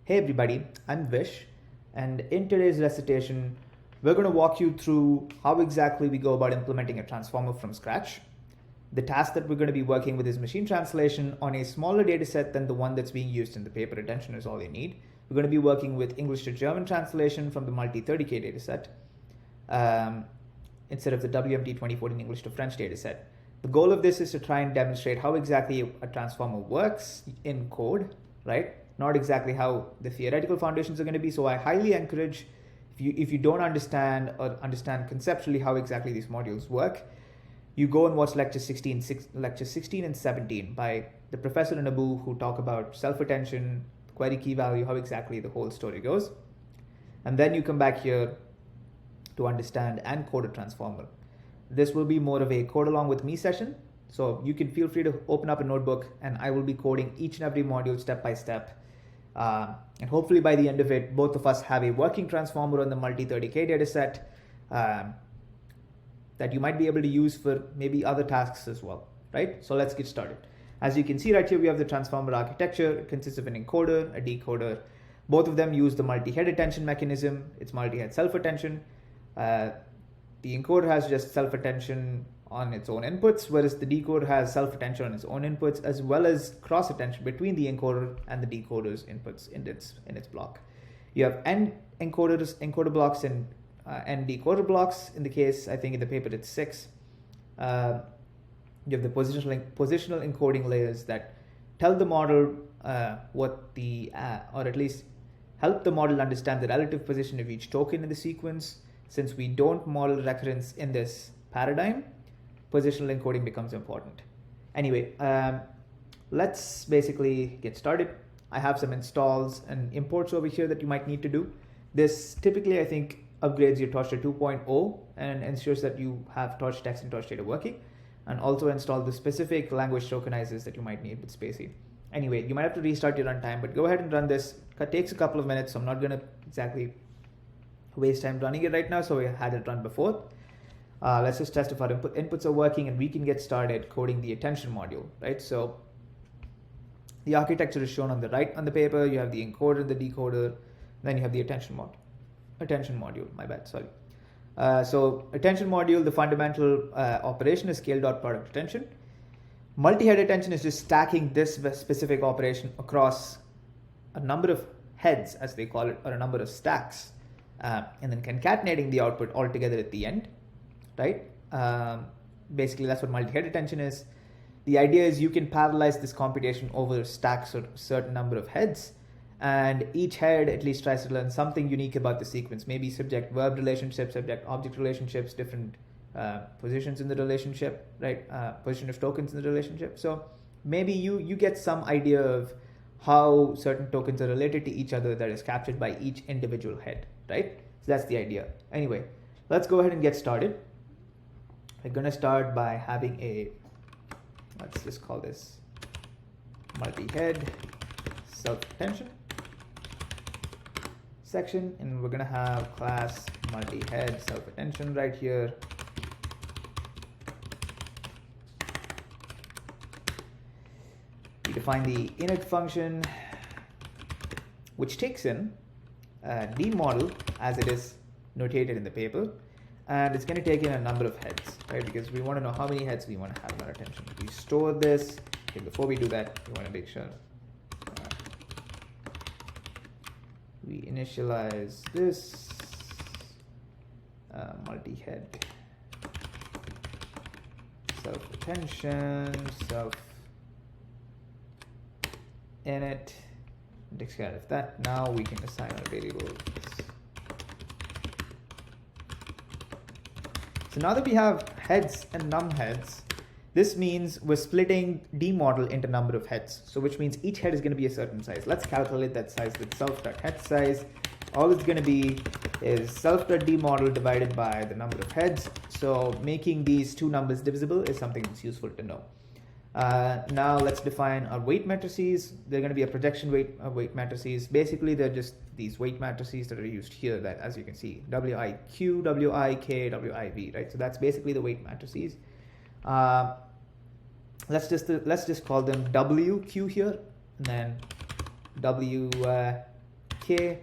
Hey everybody, I'm Vish, and in today's recitation, we're going to walk you through how exactly we go about implementing a transformer from scratch. The task that we're going to be working with is machine translation on a smaller data set than the one that's being used in the paper. Attention is all you need. We're going to be working with English to German translation from the multi-30K dataset instead of the WMT 2014 English to French dataset. The goal of this is to try and demonstrate how exactly a transformer works in code, right? Not exactly how the theoretical foundations are going to be. So I highly encourage, if you don't understand or understand conceptually how exactly these modules work, you go and watch lecture 16 and 17 by the professor and Abu, who talk about self-attention, query key value, how exactly the whole story goes. And then you come back here to understand and code a transformer. This will be more of a code along with me session. So you can feel free to open up a notebook and I will be coding each and every module step by step. And hopefully by the end of it, both of us have a working transformer on the multi-30K dataset that you might be able to use for maybe other tasks as well, right? So let's get started. As you can see right here, we have the transformer architecture. It consists of an encoder, a decoder. Both of them use the multi-head attention mechanism. It's multi-head self-attention. The encoder has just self-attention on its own inputs, whereas the decoder has self-attention on its own inputs, as well as cross-attention between the encoder and the decoder's inputs in its block. You have n encoder blocks and n decoder blocks. In the case, I think in the paper it's 6. You have the positional encoding layers that tell the model what the, or at least help the model understand the relative position of each token in the sequence. Since we don't model recurrence in this paradigm, positional encoding becomes important. Anyway, let's basically get started. I have some installs and imports over here that you might need to do. This typically, I think, upgrades your Torch to 2.0 and ensures that you have Torch text and Torch data working, and also install the specific language tokenizers that you might need with Spacey. Anyway, you might have to restart your runtime, but go ahead and run this. It takes a couple of minutes, so I'm not going to exactly waste time running it right now, so we had it run before. Let's just test if our inputs are working and we can get started coding the attention module, right? So the architecture is shown on the right on the paper. You have the encoder, the decoder, then you have the attention module, my bad, sorry. So attention module, the fundamental operation is scale.product attention. Multi-head attention is just stacking this specific operation across a number of heads, as they call it, or a number of stacks. And then concatenating the output all together at the end, right? Basically, that's what multi-head attention is. The idea is you can parallelize this computation over stacks or a certain number of heads, and each head at least tries to learn something unique about the sequence, maybe subject-verb relationships, subject-object relationships, different positions in the relationship, right? Position of tokens in the relationship. So maybe you get some idea of how certain tokens are related to each other that is captured by each individual head, right? So that's the idea. Anyway, let's go ahead and get started. We're going to start by having a, let's just call this multi-head self-attention section, and we're going to have class multi-head self-attention right here. We define the init function, which takes in the model as it is notated in the paper, and it's going to take in a number of heads, right? Because we want to know how many heads we want to have in our attention. We store this. Okay, before we do that, we want to make sure we initialize this multi-head self-attention init. Takes care of that. Now we can assign our variables. So now that we have heads and num heads, this means we're splitting d model into number of heads. So which means each head is going to be a certain size. Let's calculate that size with self.head size. All it's going to be is self.d model divided by the number of heads. So making these two numbers divisible is something that's useful to know. Now let's define our weight matrices. They're going to be a projection weight matrices. Basically, they're just these weight matrices that are used here, that, as you can see, WIQ, WIK, WIV, right? So that's basically the weight matrices. Let's just call them WQ here, and then WK,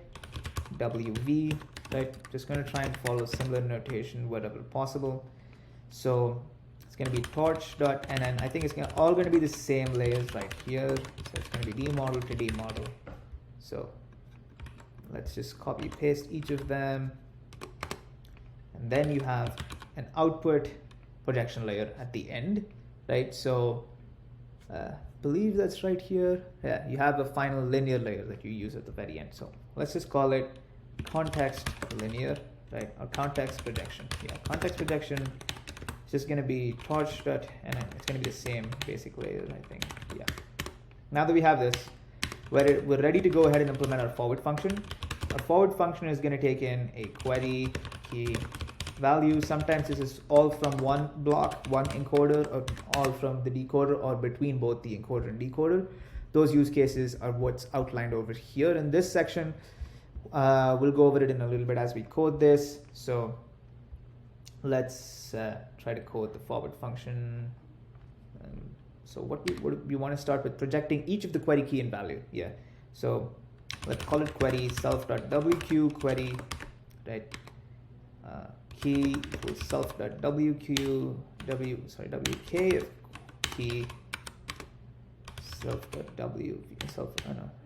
WV, right? Just going to try and follow similar notation wherever possible. So it's going to be torch.nn. I think it's all going to be the same layers right here. So it's going to be demodel to demodel. So let's just copy paste each of them. And then you have an output projection layer at the end, right? So believe that's right here. Yeah, you have a final linear layer that you use at the very end. So let's just call it context linear, right? Or context projection. Yeah, context projection is just going to be torch.nn. It's going to be the same basic layer, I think. Yeah. Now that we have this, we're ready to go ahead and implement our forward function. Our forward function is going to take in a query key value. Sometimes this is all from one block, one encoder, or all from the decoder, or between both the encoder and decoder. Those use cases are what's outlined over here in this section. We'll go over it in a little bit as we code this. So let's try to code the forward function. So what we want to start with projecting each of the query key and value. Yeah. So let's call it query self.wq query, right? Key equals self.wq wk if key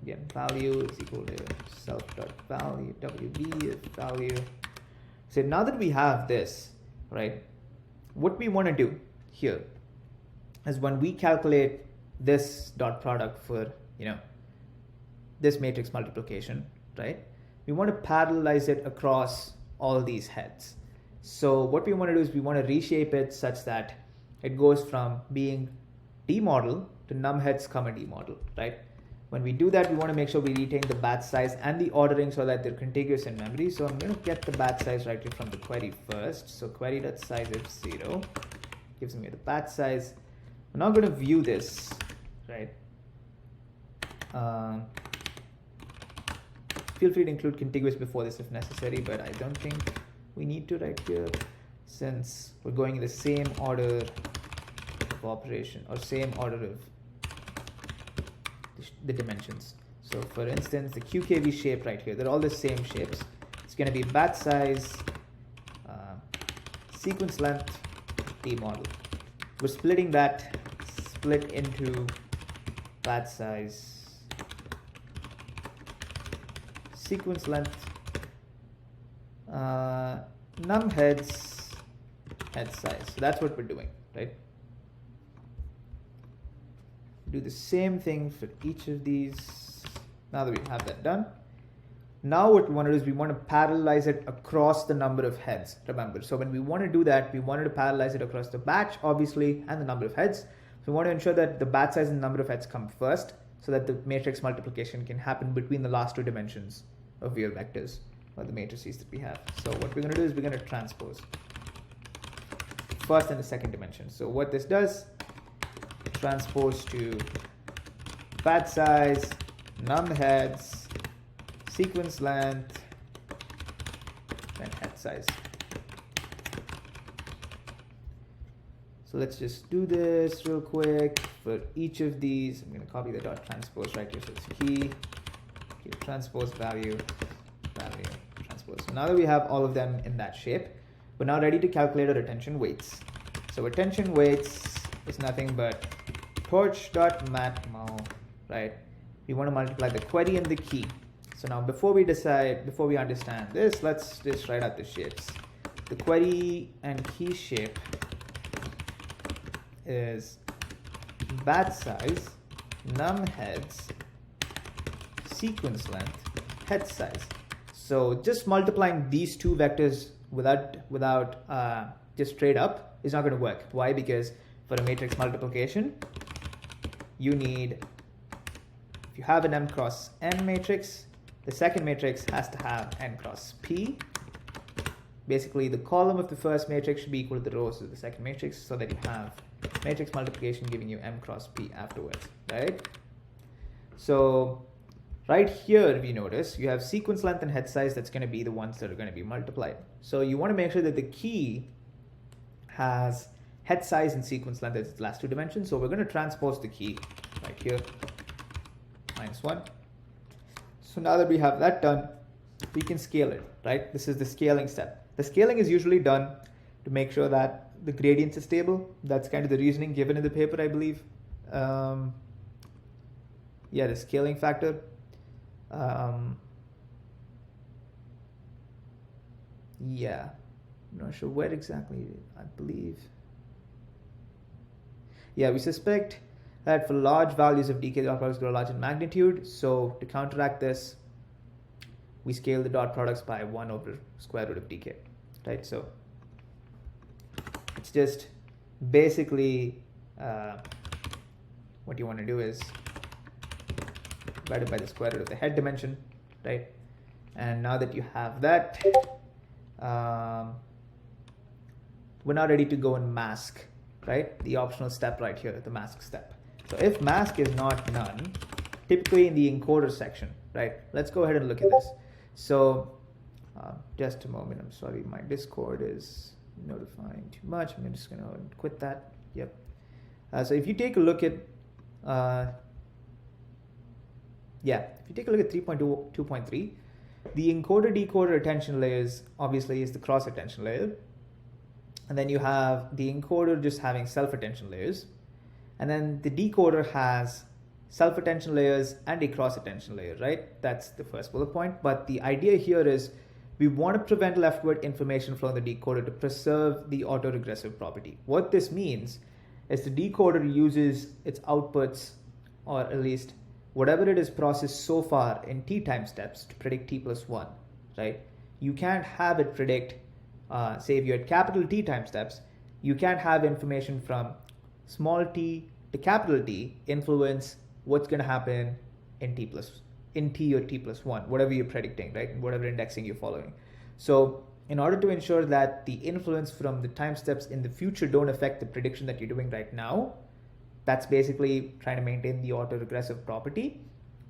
again value is equal to self.value wb if value. So now that we have this, right, what we want to do here is when we calculate this dot product for this matrix multiplication, right, we want to parallelize it across all these heads. So what we want to do is we want to reshape it such that it goes from being demodel to num heads comma demodel, right? When we do that, we want to make sure we retain the batch size and the ordering so that they're contiguous in memory. So I'm going to get the batch size right here from the query first. So query.size if 0 gives me the batch size. I'm now going to view this, right? Feel free to include contiguous before this if necessary, but I don't think we need to right here, since we're going in the same order of operation or same order of the dimensions. So for instance, the QKV shape right here, they're all the same shapes. It's going to be batch size, sequence length, demodel. We're splitting that split into batch size, sequence length, num heads, head size. So that's what we're doing, right? Do the same thing for each of these. Now that we have that done, now what we want to do is we want to parallelize it across the number of heads. Remember, so when we want to do that, we wanted to parallelize it across the batch, obviously, and the number of heads. So we want to ensure that the batch size and the number of heads come first, so that the matrix multiplication can happen between the last two dimensions of real vectors, or the matrices that we have. So what we're going to do is we're going to transpose first and the second dimension. So what this does, transpose to batch size, num heads, sequence length, and head size. So let's just do this real quick for each of these. I'm going to copy the dot transpose right here. So it's key transpose value, transpose. So now that we have all of them in that shape, we're now ready to calculate our attention weights. So attention weights is nothing but torch.matmul, right? We want to multiply the query and the key. So now before we understand this, let's just write out the shapes. The query and key shape is batch size, num heads, sequence length, head size. So just multiplying these two vectors without just straight up is not going to work. Why? Because for a matrix multiplication, you need, if you have an m cross n matrix, the second matrix has to have n cross p. Basically, the column of the first matrix should be equal to the rows of the second matrix, so that you have matrix multiplication giving you m cross p afterwards, right? So right here, if you notice, you have sequence length and head size. That's going to be the ones that are going to be multiplied. So you want to make sure that the key has head size and sequence length as its last two dimensions. So we're going to transpose the key right here, -1. So now that we have that done, we can scale it, right? This is the scaling step. The scaling is usually done to make sure that the gradients are stable. That's kind of the reasoning given in the paper, I believe. Yeah, the scaling factor. Yeah, I'm not sure where exactly, I believe. Yeah, we suspect that for large values of dk, dot products grow large in magnitude. So to counteract this, we scale the dot products by 1 over square root of dk, right? So it's just basically what you want to do is divide it by the square root of the head dimension, right? And now that you have that, we're now ready to go and mask, right? The optional step right here, the mask step. So if mask is not none, typically in the encoder section, right? Let's go ahead and look at this. So just a moment, I'm sorry, my Discord is notifying too much. I'm just going to quit that. Yep. So if you take a look at, if you take a look at 3.2.3, the encoder-decoder attention layers obviously is the cross-attention layer. And then you have the encoder just having self-attention layers. And then the decoder has self-attention layers and a cross-attention layer, right? That's the first bullet point. But the idea here is we want to prevent leftward information flow in the decoder to preserve the autoregressive property. What this means is the decoder uses its outputs, or at least whatever it has processed so far in t time steps to predict t plus 1, right? You can't have it predict, say if you had capital T time steps, you can't have information from small t to capital T influence what's going to happen in t or t plus 1, whatever you're predicting, right? Whatever indexing you're following. So in order to ensure that the influence from the time steps in the future don't affect the prediction that you're doing right now, that's basically trying to maintain the autoregressive property.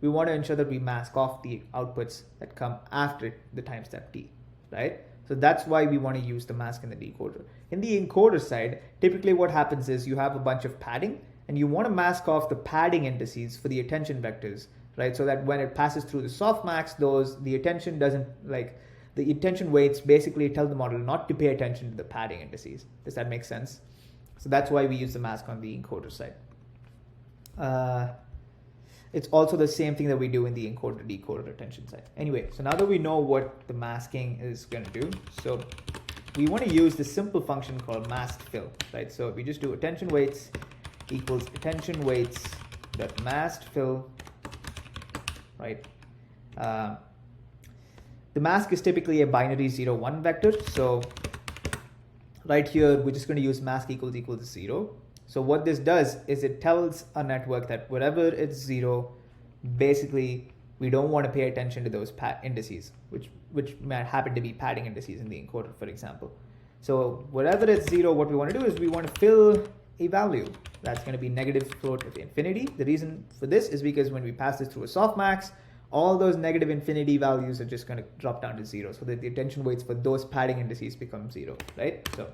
We want to ensure that we mask off the outputs that come after the time step t, right? So that's why we want to use the mask in the decoder. In the encoder side, typically what happens is you have a bunch of padding and you want to mask off the padding indices for the attention vectors, right? So that when it passes through the softmax, the attention weights basically tell the model not to pay attention to the padding indices. Does that make sense? So that's why we use the mask on the encoder side. It's also the same thing that we do in the encoder-decoder attention side. Anyway, so now that we know what the masking is going to do, so we want to use this simple function called mask fill, right? So we just do attention weights equals attention weights dot mask fill, right? The mask is typically a binary 0-1 vector. So right here, we're just going to use mask equals 0. So what this does is it tells a network that wherever it's 0, basically we don't want to pay attention to those indices, which might happen to be padding indices in the encoder, for example. So wherever it's 0, what we want to do is we want to fill a value that's going to be negative float of infinity. The reason for this is because when we pass this through a softmax, all those negative infinity values are just going to drop down to 0, so that the attention weights for those padding indices become 0, right? So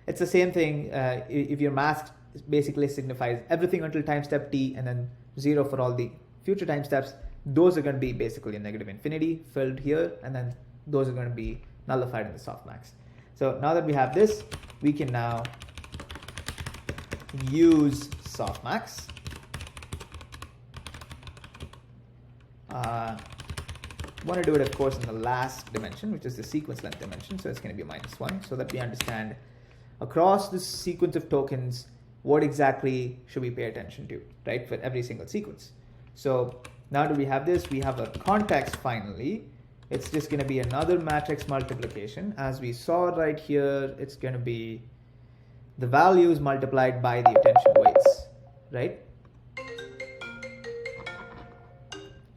it's the same thing. If your mask basically signifies everything until time step t and then 0 for all the future time steps, those are going to be basically a negative infinity filled here, and then those are going to be nullified in the softmax. So now that we have this, we can now use softmax. Want to do it, of course, in the last dimension, which is the sequence length dimension. So it's going to be -1, so that we understand across this sequence of tokens, what exactly should we pay attention to, right, for every single sequence. So now that we have this, we have a context finally. It's just going to be another matrix multiplication. As we saw right here, it's going to be the values multiplied by the attention weights, right?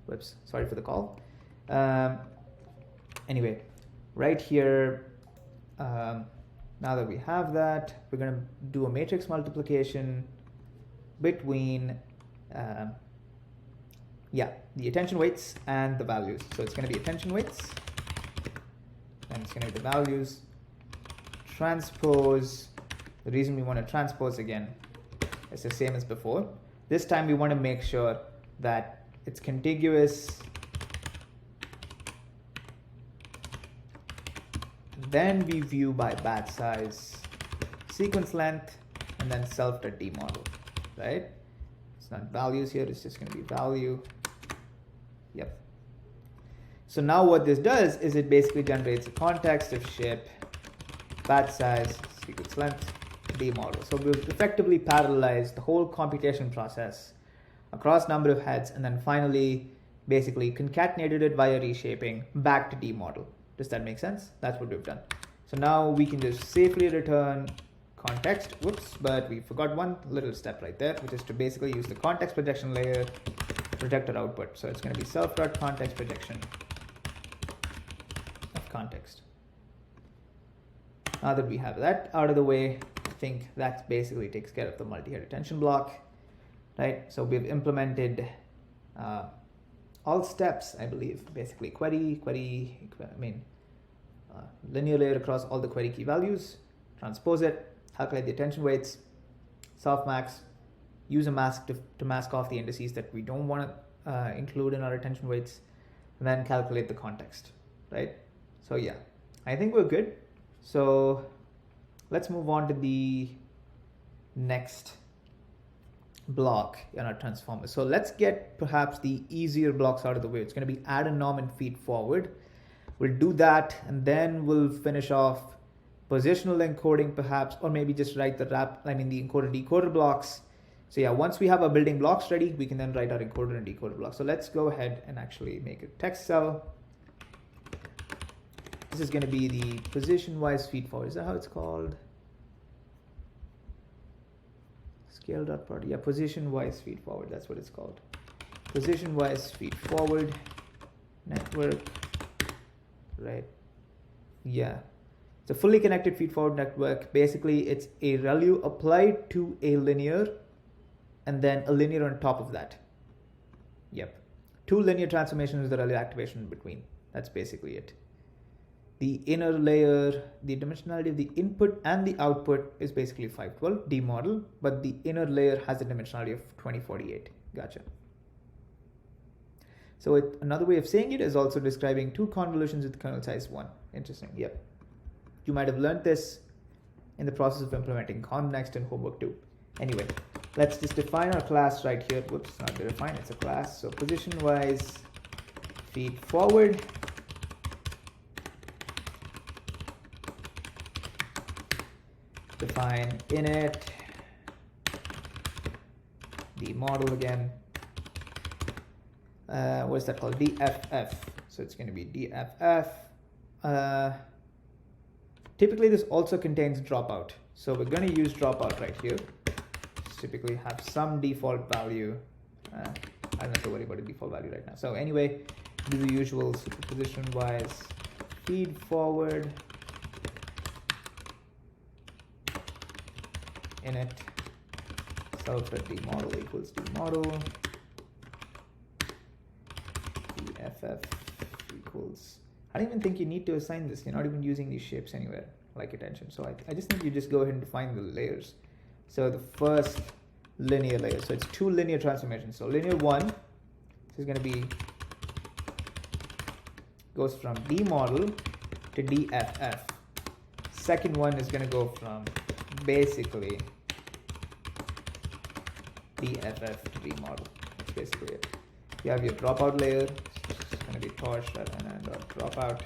Whoops, sorry for the call. Anyway, right here, now that we have that, we're going to do a matrix multiplication between the attention weights and the values. So it's going to be attention weights, and it's going to be the values. Transpose. The reason we want to transpose again is the same as before. This time we want to make sure that it's contiguous Then we view by batch size, sequence length, and then self.demodel, right? It's not values here, it's just going to be value. Yep. So now what this does is it basically generates a context of ship, batch size, sequence length, demodel. So we've effectively parallelized the whole computation process across number of heads, and then finally basically concatenated it via reshaping back to demodel. Does that make sense? That's what we've done. So now we can just safely return context. Whoops, but we forgot one little step right there, which is to basically use the context projection layer to project our output. So it's going to be self.context projection of context. Now that we have that out of the way, I think that basically takes care of the multi-head attention block, right? So we've implemented all steps, I believe, basically linear layer across all the query key values, transpose it, calculate the attention weights, softmax, use a mask to mask off the indices that we don't want to include in our attention weights, and then calculate the context, right? So yeah, I think we're good. So let's move on to the next block in our transformer. So let's get perhaps the easier blocks out of the way. It's going to be add a norm and feed forward. We'll do that, and then we'll finish off positional encoding perhaps, or maybe just write the encoder decoder blocks. So yeah, once we have our building blocks ready, we can then write our encoder and decoder blocks. So let's go ahead and actually make a text cell. This is going to be the position-wise feed forward. Is that how it's called? Scale.prod. Yeah, position-wise feed forward. That's what it's called. Position-wise feed forward network. Right. Yeah. It's a fully connected feed forward network. Basically, it's a ReLU applied to a linear and then a linear on top of that. Yep. Two linear transformations with the ReLU activation in between. That's basically it. The inner layer, the dimensionality of the input and the output is basically 512 demodel, but the inner layer has a dimensionality of 2048. Gotcha. So another way of saying it is also describing two convolutions with kernel size 1. Interesting. Yep. You might have learned this in the process of implementing connext in homework 2. Anyway, let's just define our class right here. Whoops, not define, it's a class. So position-wise feed forward. Define init, the model again. What is that called? DFF. So it's going to be DFF. Typically, this also contains dropout. So we're going to use dropout right here. Typically have some default value. I don't have to worry about the default value right now. So anyway, do the usual superposition-wise feed forward. Init self.demodel equals demodel. DFF equals. I don't even think you need to assign this. You're not even using these shapes anywhere like attention. So I just think you just go ahead and define the layers. So the first linear layer. So it's two linear transformations. So linear 1, this is going to be goes from demodel to DFF. Second one is going to go from basically DFF to demodel. That's basically it. You have your dropout layer. It's going to be torch.nn.dropout.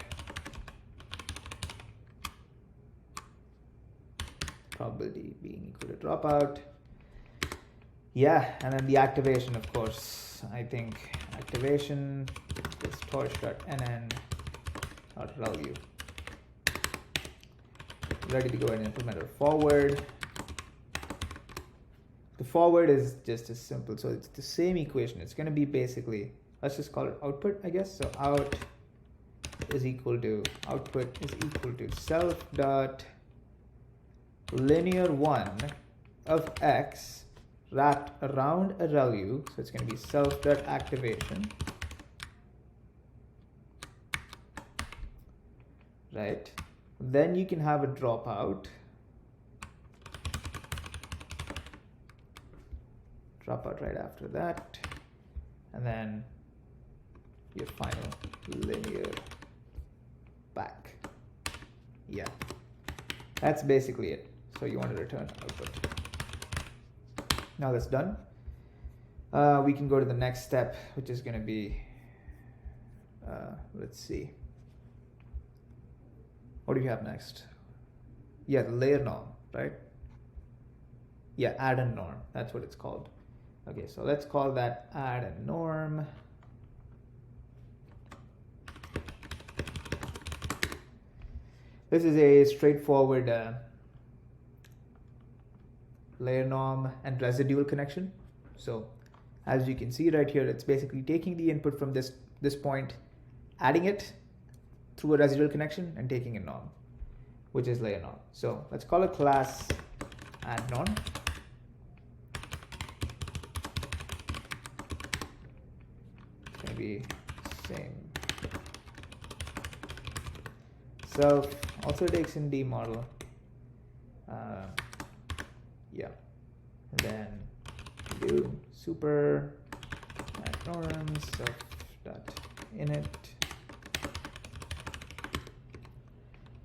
Probability being equal to dropout. Yeah, and then the activation, of course. I think activation is torch.nn.ReLU. Ready to go ahead and implement our forward. The forward is just as simple. So it's the same equation. It's going to be basically, let's just call it output, I guess. So out is equal to, output is equal to self dot linear 1 of x wrapped around a ReLU. So it's going to be self dot activation. Right. Then you can have a dropout. Dropout right after that. And then your final linear back. Yeah, that's basically it. So you want to return output. Now that's done. We can go to the next step, which is going to be, let's see. What do we have next? Yeah, the layer norm, right? Yeah, add a norm. That's what it's called. Okay, so let's call that add a norm. This is a straightforward layer norm and residual connection. So as you can see right here, it's basically taking the input from this point, adding it through a residual connection and taking a norm, which is layer norm. So let's call it class add norm. It's going to be same. Self also takes in D model. Yeah, and then do super add norm self dot init.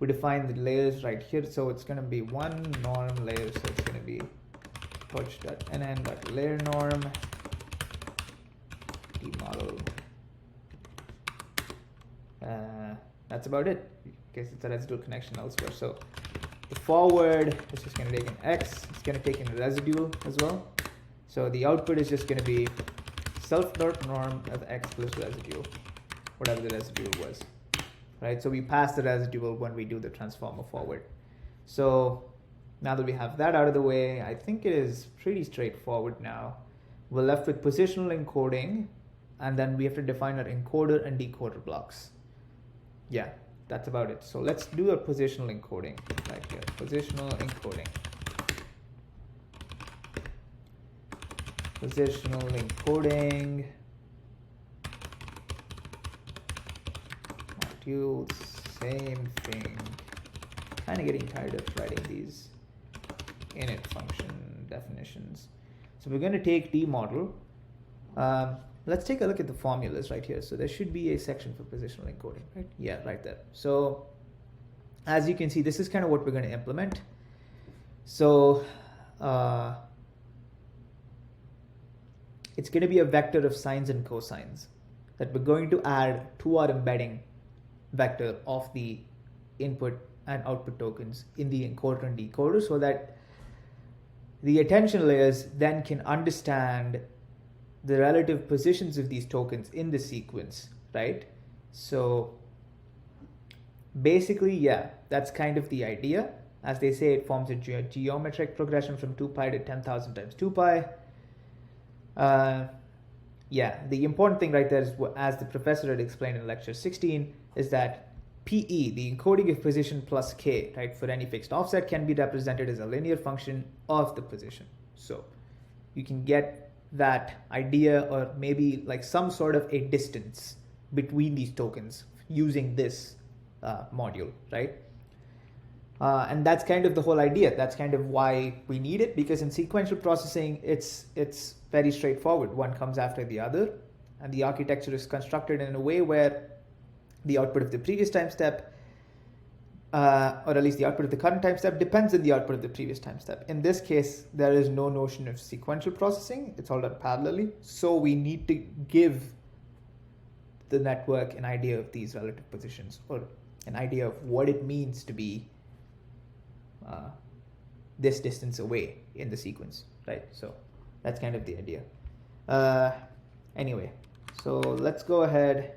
We define the layers right here, so it's going to be one norm layer, so it's going to be push.nn.layer norm D model. That's about it, because it's a residual connection elsewhere. So the forward is just going to take an x, it's going to take in a residual as well. So the output is just going to be self.norm of x plus residual, whatever the residual was, right? So we pass the residual when we do the transformer forward. So now that we have that out of the way, I think it is pretty straightforward now. We're left with positional encoding, and then we have to define our encoder and decoder blocks. Yeah, that's about it. So let's do a positional encoding right here. Positional encoding. Positional encoding. Modules, same thing. Kind of getting tired of writing these init function definitions. So we're going to take D model. Let's take a look at the formulas right here. So there should be a section for positional encoding, right? Yeah, right there. So as you can see, this is kind of what we're going to implement. So it's going to be a vector of sines and cosines that we're going to add to our embedding vector of the input and output tokens in the encoder and decoder, so that the attention layers then can understand the relative positions of these tokens in the sequence, right? So basically, yeah, that's kind of the idea. As they say, it forms a geometric progression from 2 pi to 10,000 times 2 pi. Yeah, the important thing right there is, as the professor had explained in lecture 16, is that PE, the encoding of position plus K, right, for any fixed offset can be represented as a linear function of the position. So you can get that idea, or maybe like some sort of a distance between these tokens using this module, right? And that's kind of the whole idea. That's kind of why we need it, because in sequential processing, it's very straightforward. One comes after the other, and the architecture is constructed in a way where the output of the previous time step, or at least the output of the current time step, depends on the output of the previous time step. In this case, there is no notion of sequential processing. It's all done parallelly. So we need to give the network an idea of these relative positions, or an idea of what it means to be this distance away in the sequence, right? So that's kind of the idea. Anyway, so let's go ahead.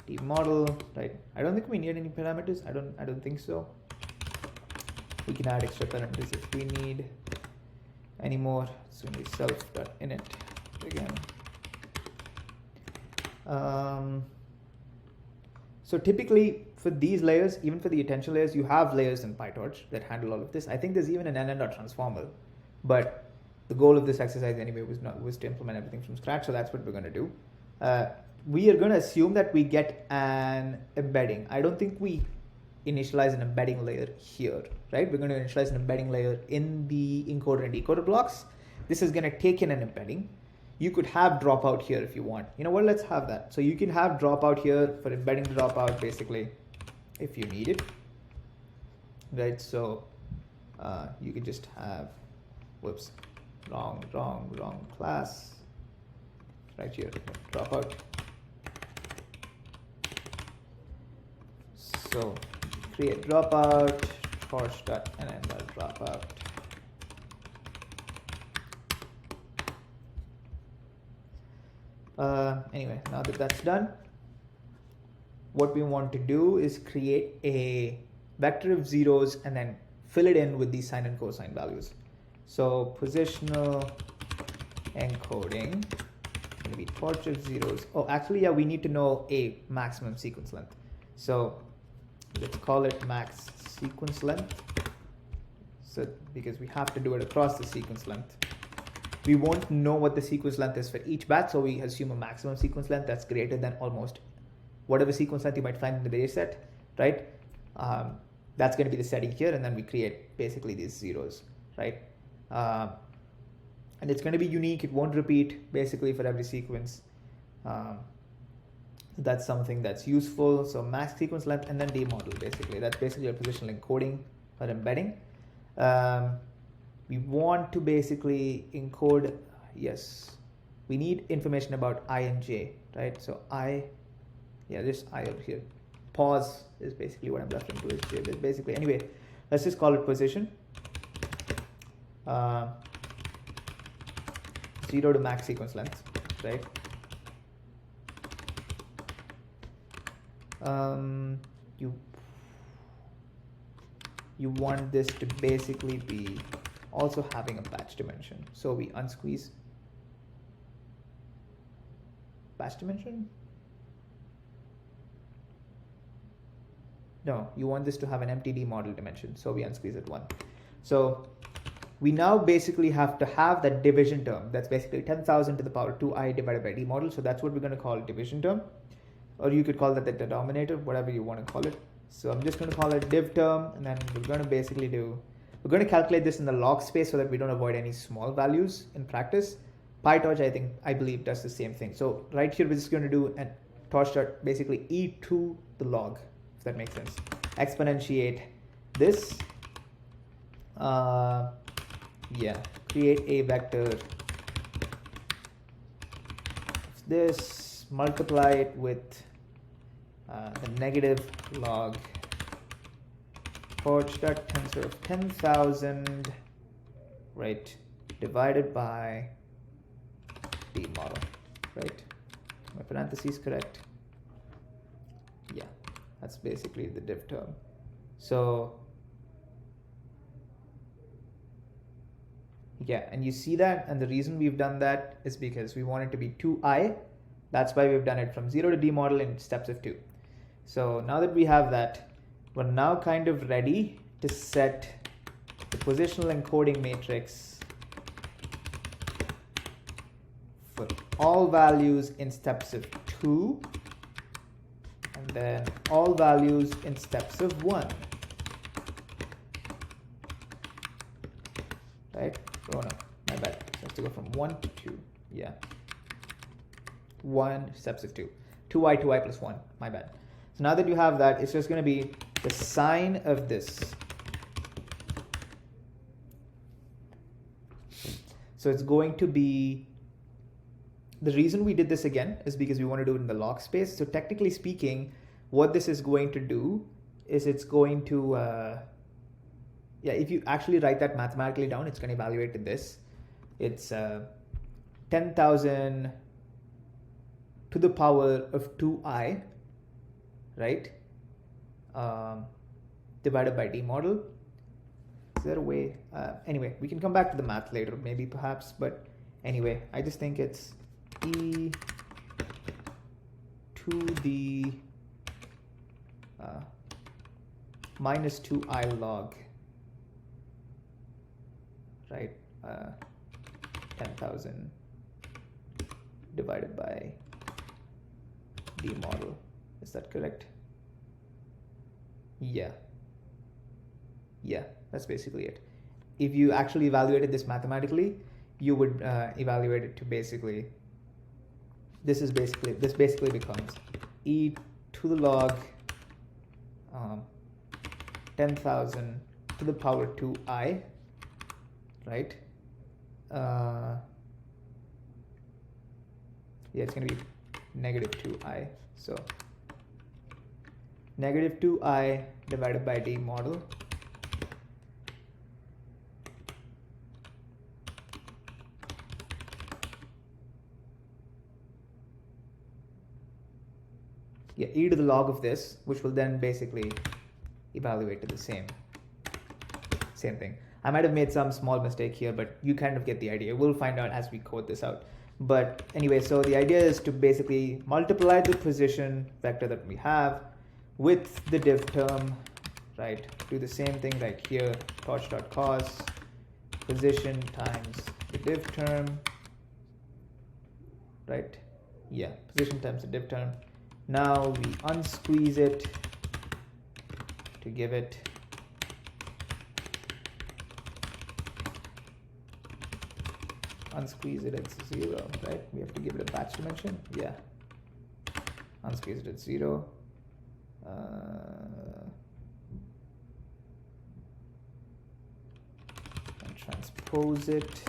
The model, right? I don't think we need any parameters. I don't think so. We can add extra parameters if we need any more. It's going to be self.init again. So typically for these layers, even for the attention layers, you have layers in PyTorch that handle all of this. I think there's even an nn.transformer, but the goal of this exercise anyway was to implement everything from scratch. So that's what we're going to do. We are going to assume that we get an embedding. I don't think we initialize an embedding layer here, right? We're going to initialize an embedding layer in the encoder and decoder blocks. This is going to take in an embedding. You could have dropout here if you want. You know what? Let's have that. So you can have dropout here for embedding dropout, basically, if you need it. right? So you could just have, whoops, wrong class right here, dropout. So create dropout, torch.nml dropout. Anyway, now that that's done, what we want to do is create a vector of zeros and then fill it in with these sine and cosine values. So positional encoding is going to be torch of zeros. Oh, actually, yeah, we need to know a maximum sequence length. So let's call it max sequence length. So because we have to do it across the sequence length. We won't know what the sequence length is for each batch, so we assume a maximum sequence length that's greater than almost whatever sequence length you might find in the data set, right? That's going to be the setting here, and then we create basically these zeros, right? And it's going to be unique. It won't repeat basically for every sequence. That's something that's useful. So max sequence length and then demodel, basically. That's basically a positional encoding or embedding. We want to basically encode, yes, we need information about I and J, right? So I, yeah, just I over here. Pause is basically what I'm referring to as J, but basically, anyway, let's just call it position. 0 to max sequence length, right? You want this to basically be also having a batch dimension. So we unsqueeze batch dimension. No, you want this to have an MTD model dimension. So we unsqueeze it 1. So we now basically have to have that division term. That's basically 10,000 to the power 2i divided by d model. So that's what we're going to call division term. Or you could call that the denominator, whatever you want to call it. So I'm just going to call it div term, and then we're going to basically we're going to calculate this in the log space so that we don't avoid any small values in practice. PyTorch, I believe, does the same thing. So right here, we're just going to do a torch dot basically e to the log, if that makes sense. Exponentiate this. Yeah, create a vector of this, multiply it with the negative log torch.tensor of 10,000, right, divided by d model, right? My parentheses correct? Yeah, that's basically the div term. So yeah, and you see that, and the reason we've done that is because we want it to be 2i. That's why we've done it from 0 to d model in steps of 2. So now that we have that, we're now kind of ready to set the positional encoding matrix for all values in steps of 2, and then all values in steps of 1. Right? Oh no, my bad. So I have to go from 1 to 2. Yeah. 1 steps of 2. 2i plus 1. My bad. So now that you have that, it's just going to be the sine of this. So it's going to be, the reason we did this again is because we want to do it in the log space. So technically speaking, what this is going to do is it's going to, yeah, if you actually write that mathematically down, it's going to evaluate to this. It's 10,000 to the power of 2i, right? Divided by d model. Is there a way? Anyway, we can come back to the math later, maybe perhaps, but anyway, I just think it's e to the minus 2i log, right? 10,000 divided by d model. Is that correct? Yeah, that's basically it. If you actually evaluated this mathematically, you would evaluate it to basically, this basically becomes e to the log 10,000 to the power 2i, right? Yeah, it's going to be negative 2i. So negative 2i divided by d model e to the log of this, which will then basically evaluate to the same thing. I might have made some small mistake here, but you kind of get the idea. We'll find out as we code this out. But anyway, so the idea is to basically multiply the position vector that we have with the div term, right? Do the same thing like here, torch.cos position times the div term, right? Yeah, position times the div term. Now we unsqueeze it to give it unsqueeze it at 0, right? We have to give it a batch dimension. Yeah, unsqueeze it at 0. And transpose it.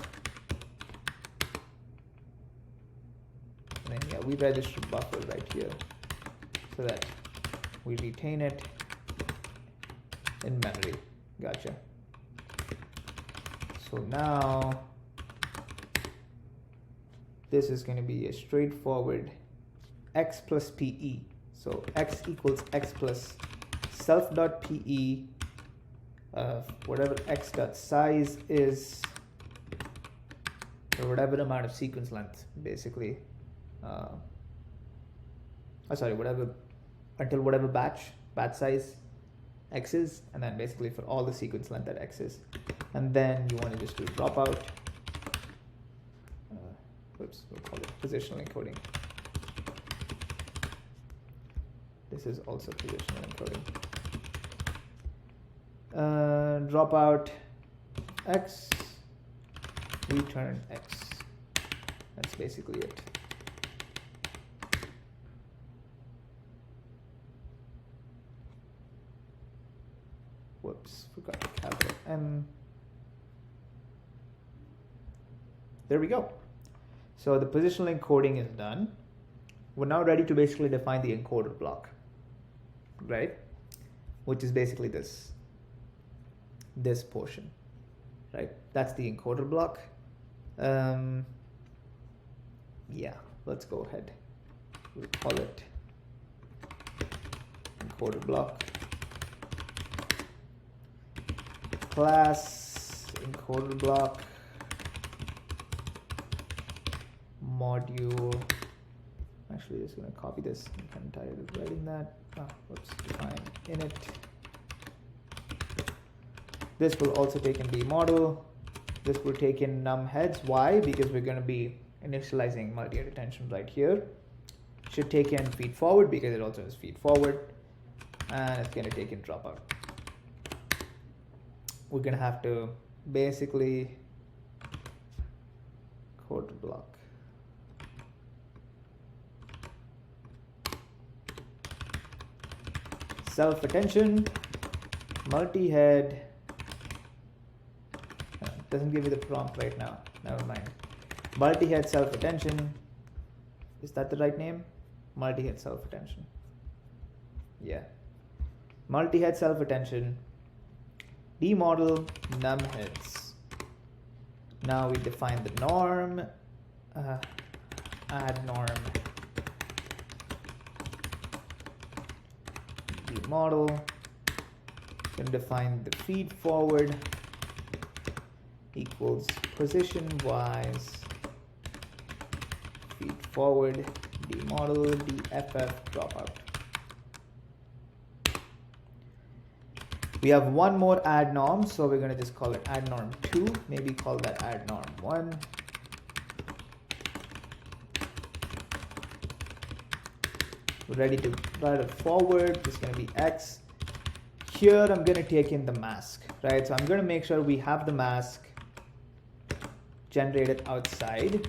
And then yeah, we register buffer right here so that we retain it in memory. Gotcha. So now this is going to be a straightforward x plus pe. So x equals x plus self.pe of whatever x.size is, or whatever amount of sequence length, basically. Whatever, until whatever batch size x is, and then basically for all the sequence length that x is. And then you want to just do dropout. Oops, we'll call it positional encoding. This is also positional encoding. Dropout x, return x. That's basically it. Whoops, forgot capital M. There we go. So the positional encoding is done. We're now ready to basically define the encoder block, right? Which is basically this portion, right? That's the encoder block. Yeah, let's go ahead. We'll call it encoder block. Class encoder block module. Actually, just going to copy this. I'm kind of tired of writing that. Whoops, define init. This will also take in the model. This will take in num heads. Why? Because we're going to be initializing multi-head attention right here. Should take in feed forward because it also has feed forward, and it's going to take in dropout. We're going to have to basically code block. Self-attention, multi-head. Doesn't give me the prompt right now. Never mind. Multi-head self-attention. Is that the right name? Multi-head self-attention. Yeah. Multi-head self-attention. Demodel num heads. Now we define the norm. Add norm. Demodel. Can define the feed forward equals position wise feed forward demodel dff dropout. We have one more add norm, so we're going to just call it add norm 2. Maybe call that add norm 1. We're ready to write it forward. It's going to be x. Here I'm going to take in the mask, right? So I'm going to make sure we have the mask generated outside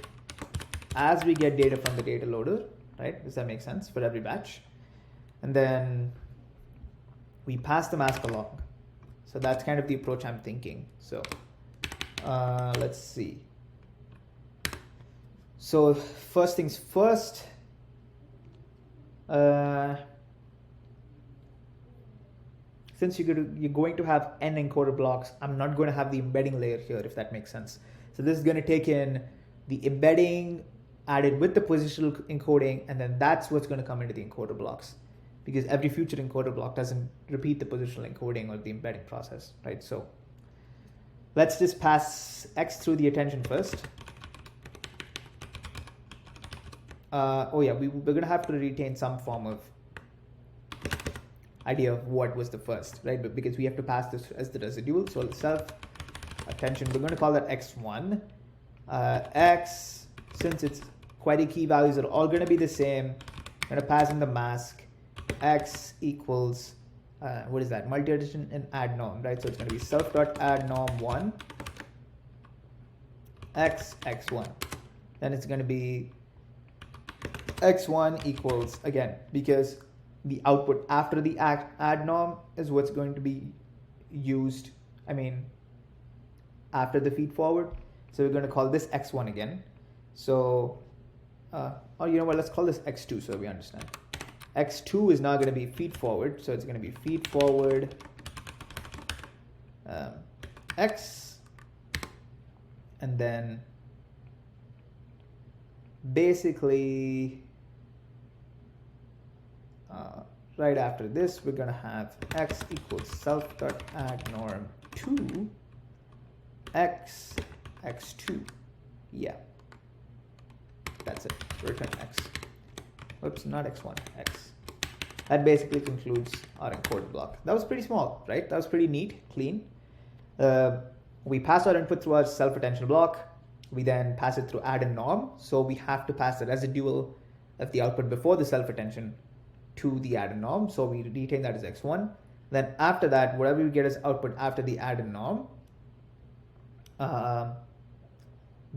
as we get data from the data loader, right? Does that make sense for every batch? And then we pass the mask along. So that's kind of the approach I'm thinking. So let's see. So first things first, since you're going to have n encoder blocks, I'm not going to have the embedding layer here, if that makes sense. So this is going to take in the embedding added with the positional encoding, and then that's what's going to come into the encoder blocks, because every future encoder block doesn't repeat the positional encoding or the embedding process, right? So let's just pass x through the attention first. Oh yeah, we're going to have to retain some form of idea of what was the first, right? But because we have to pass this as the residual, so self attention, we're going to call that x1. X, since it's query key values are all going to be the same, I'm going to pass in the mask x equals what is that, multi-addition and add norm, right? So it's going to be self dot add norm 1 x1. Then it's going to be x1 equals, again, because the output after the add norm is what's going to be used, after the feed forward. So we're going to call this x1 again. So, or you know what, let's call this x2 so we understand. X2 is now going to be feed forward. So it's going to be feed forward x, and then basically right after this, we're going to have x equals self dot add norm 2 x2. Yeah, that's it. Return x. Oops, not x1, x. That basically concludes our encoded block. That was pretty small, right? That was pretty neat, clean. We pass our input through our self attention block. We then pass it through add and norm. So we have to pass the residual of the output before the self attention to the add and norm. So we retain that as x1. Then after that, whatever we get as output after the add and norm,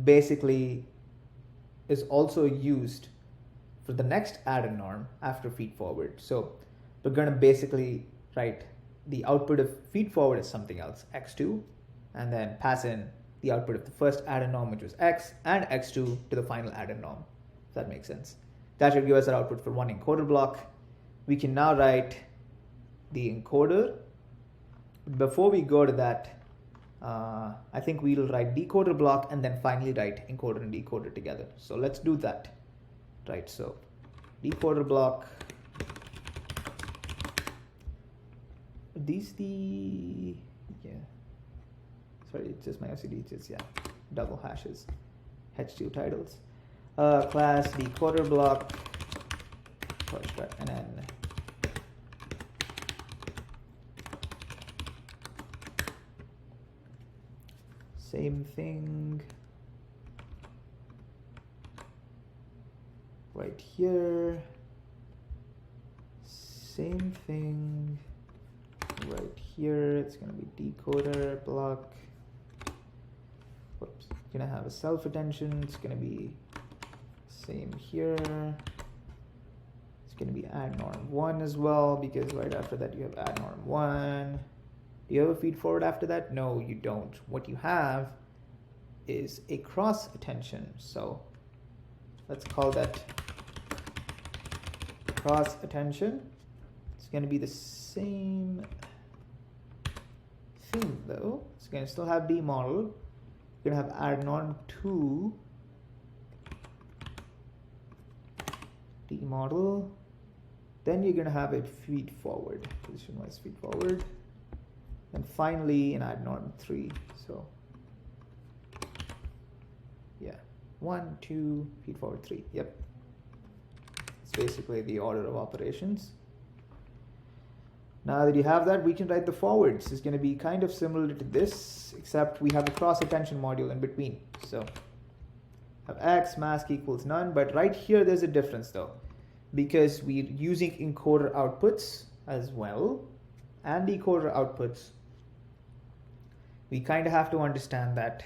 basically is also used for the next add and norm after feed forward. So we're going to basically write the output of feed forward as something else, x2, and then pass in the output of the first add and norm, which was x, and x2 to the final add and norm. If that makes sense. That should give us our output for one encoder block. We can now write the encoder. Before we go to that, I think we'll write decoder block and then finally write encoder and decoder together. So let's do that. Right, so decoder block. Sorry, it's just my OCD, it's just, double hashes, h2 titles. Class decoder block, and then same thing right here, same thing right here. It's going to be decoder block. Whoops, it's going to have a self attention. It's going to be same here. It's going to be add norm 1 as well, because right after that you have add norm 1. Do you have a feed forward after that? No, you don't. What you have is a cross attention. So let's call that cross attention. It's going to be the same thing though. It's going to still have demodel. You're going to have add norm 2 demodel. Then you're going to have it feed forward, position wise feed forward. And finally an add norm 3. So yeah, 1, 2, feed forward 3. Yep. It's basically the order of operations. Now that you have that, we can write the forwards. It's going to be kind of similar to this, except we have a cross attention module in between. So have x mask equals none, but right here there's a difference though, because we're using encoder outputs as well and decoder outputs. We kind of have to understand that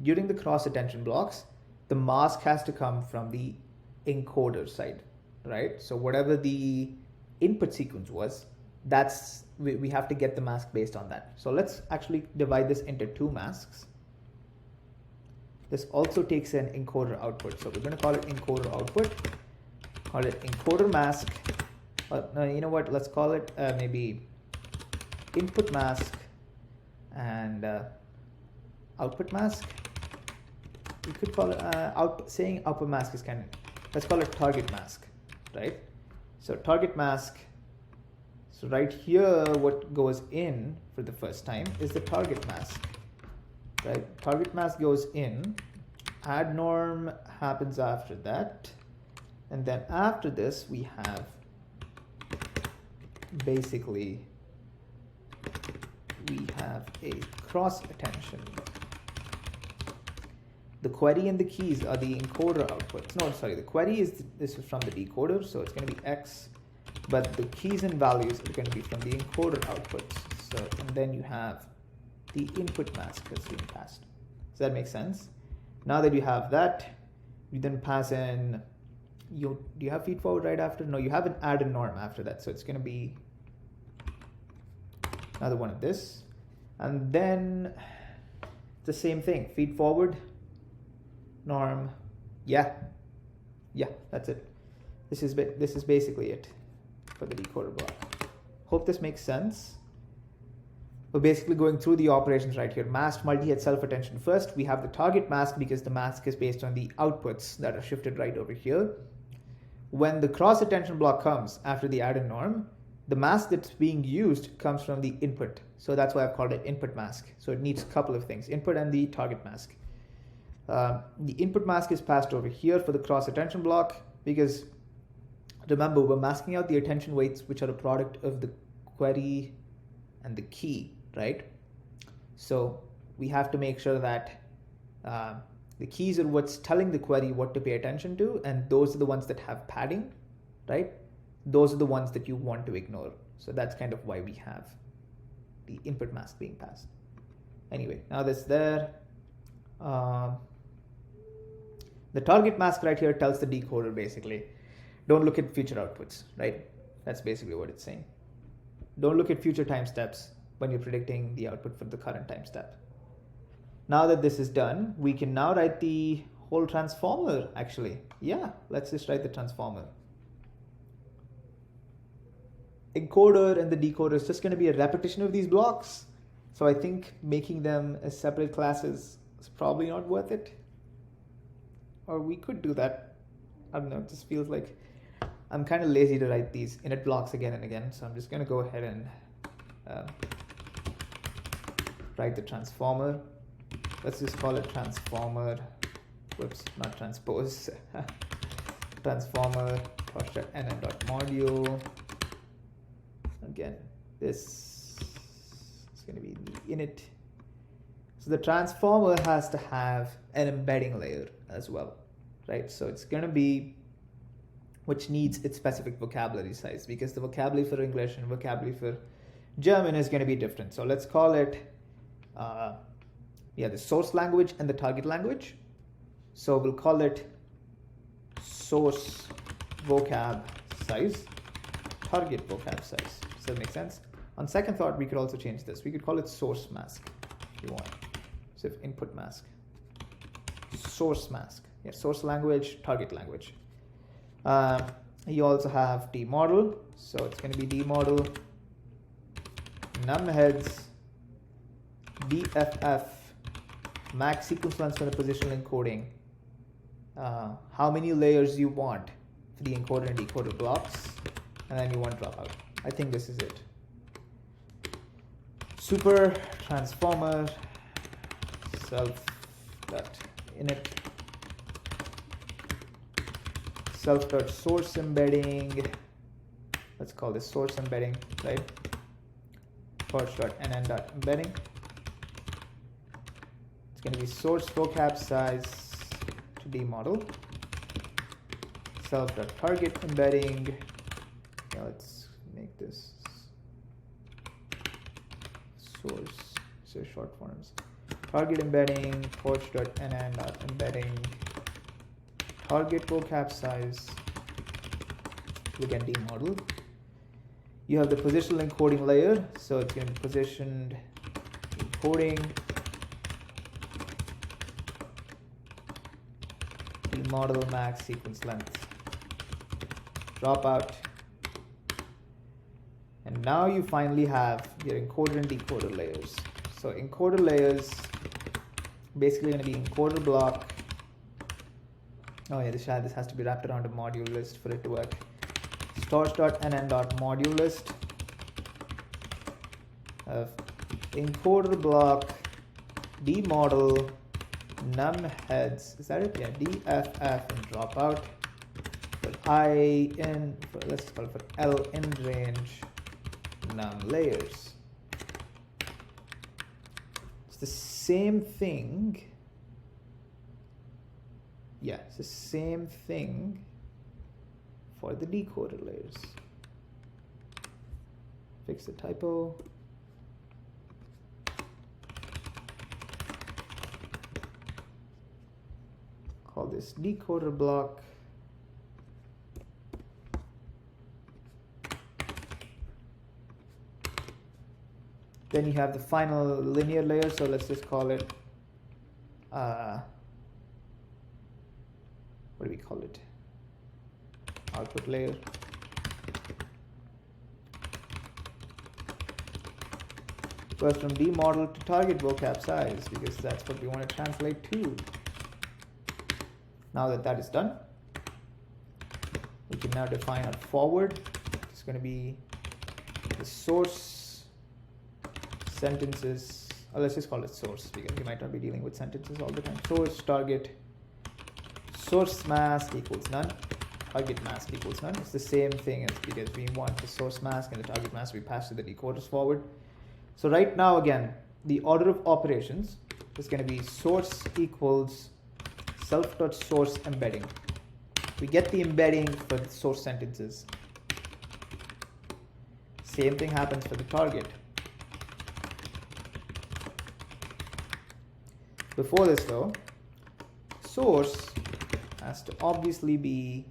during the cross attention blocks, the mask has to come from the encoder side, right? So whatever the input sequence was, that's we have to get the mask based on that. So let's actually divide this into two masks. This also takes an encoder output. So we're going to call it encoder output, call it encoder mask. No, you know what? Let's call it maybe input mask and output mask. You could call it saying output mask is kind of, let's call it target mask, right? So target mask. So right here, what goes in for the first time is the target mask. Right, target mask goes in, add norm happens after that, and then after this we have basically a cross attention. The query and the keys are the encoder outputs. No, sorry, the query is this is from the decoder, so it's going to be X, but the keys and values are going to be from the encoder outputs. So and then you have the input mask that's being passed. Does that make sense? Now that you have that, you then pass in, do you have feed forward right after? No, you have an add and norm after that. So it's going to be another one of this. And then the same thing, feed forward, norm, yeah, that's it. This is basically it for the decoder block. Hope this makes sense. We're basically going through the operations right here. Masked multi-head self-attention first. We have the target mask because the mask is based on the outputs that are shifted right over here. When the cross attention block comes after the add and norm, the mask that's being used comes from the input. So that's why I've called it input mask. So it needs a couple of things, input and the target mask. The input mask is passed over here for the cross attention block because remember, we're masking out the attention weights, which are a product of the query and the key, right? So we have to make sure that the keys are what's telling the query what to pay attention to, and those are the ones that have padding, right? Those are the ones that you want to ignore. So that's kind of why we have the input mask being passed. Anyway, now that's there. The target mask right here tells the decoder basically, don't look at future outputs, right? That's basically what it's saying. Don't look at future time steps when you're predicting the output for the current time step. Now that this is done, we can now write the whole transformer actually. Yeah, let's just write the transformer. Encoder and the decoder is just going to be a repetition of these blocks. So I think making them as separate classes is probably not worth it. Or we could do that. I don't know, it just feels like I'm kind of lazy to write these init blocks again and again. So I'm just going to go ahead and write the transformer. Let's just call it transformer. Whoops, not transpose. Transformer .nn.module. Again, this is going to be the init. So the transformer has to have an embedding layer as well, right? So it's going to be, which needs its specific vocabulary size, because the vocabulary for English and vocabulary for German is going to be different. So let's call it, the source language and the target language. So we'll call it source vocab size, target vocab size. Does that make sense? On second thought, we could also change this. We could call it source mask if you want. So if input mask, source mask, yeah, source language, target language. You also have demodel, so it's going to be demodel num heads BFF max sequence length for the positional encoding. How many layers you want for the encoder and decoder blocks, and then you want dropout. I think this is it. Super transformer self.init self.source embedding. Let's call this source embedding, right? Torch.nn.embedding. It's going to be source vocab size to demodel. Self.target embedding. Now let's make this source, so short forms. Target embedding, torch.nn.embedding. Target vocab size, again demodel. You have the positional encoding layer, so it's going to be positioned encoding, the model max sequence length, dropout, and now you finally have your encoder and decoder layers. So encoder layers basically going to be encoder block. Oh yeah, this has to be wrapped around a module list for it to work. Stores.nn.module list of encoder block demodel num heads. Is that it? Yeah, dff and dropout for I in, let's call it for L in range num layers. It's the same thing. Yeah, it's the same thing for the decoder layers. Fix the typo. Call this decoder block. Then you have the final linear layer, so let's just call it what do we call it? Output layer. Goes from demodel to target vocab size, because that's what we want to translate to. Now that that is done, we can now define our forward. It's going to be the source sentences, or let's just call it source, because we might not be dealing with sentences all the time. Source target, source mask equals none, target mask equals none. It's the same thing, as because we want the source mask and the target mask we pass to the decoders forward. So right now, again, the order of operations is going to be source equals self.source embedding. We get the embedding for the source sentences. Same thing happens for the target. Before this though, source has to obviously be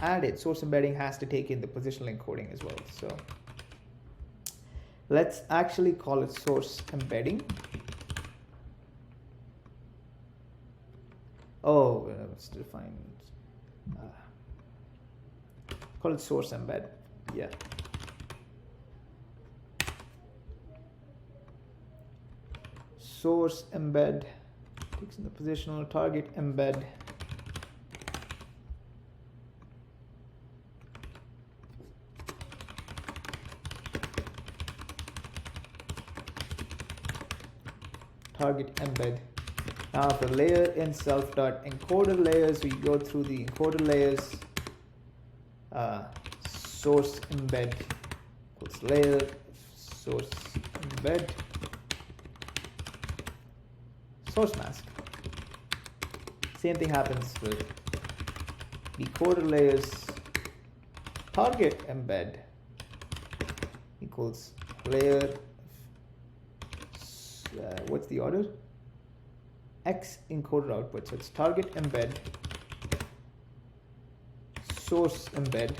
added. Source embedding has to take in the positional encoding as well. So let's actually call it source embedding. Oh, let's define, call it source embed. Yeah. Source embed takes in the positional target embed. Target embed. Now for layer in self.encoder layers, we go through the encoder layers. Source embed equals layer source embed source mask. Same thing happens with decoder layers. Target embed equals layer. What's the order? X encoder output. So it's target embed, source embed,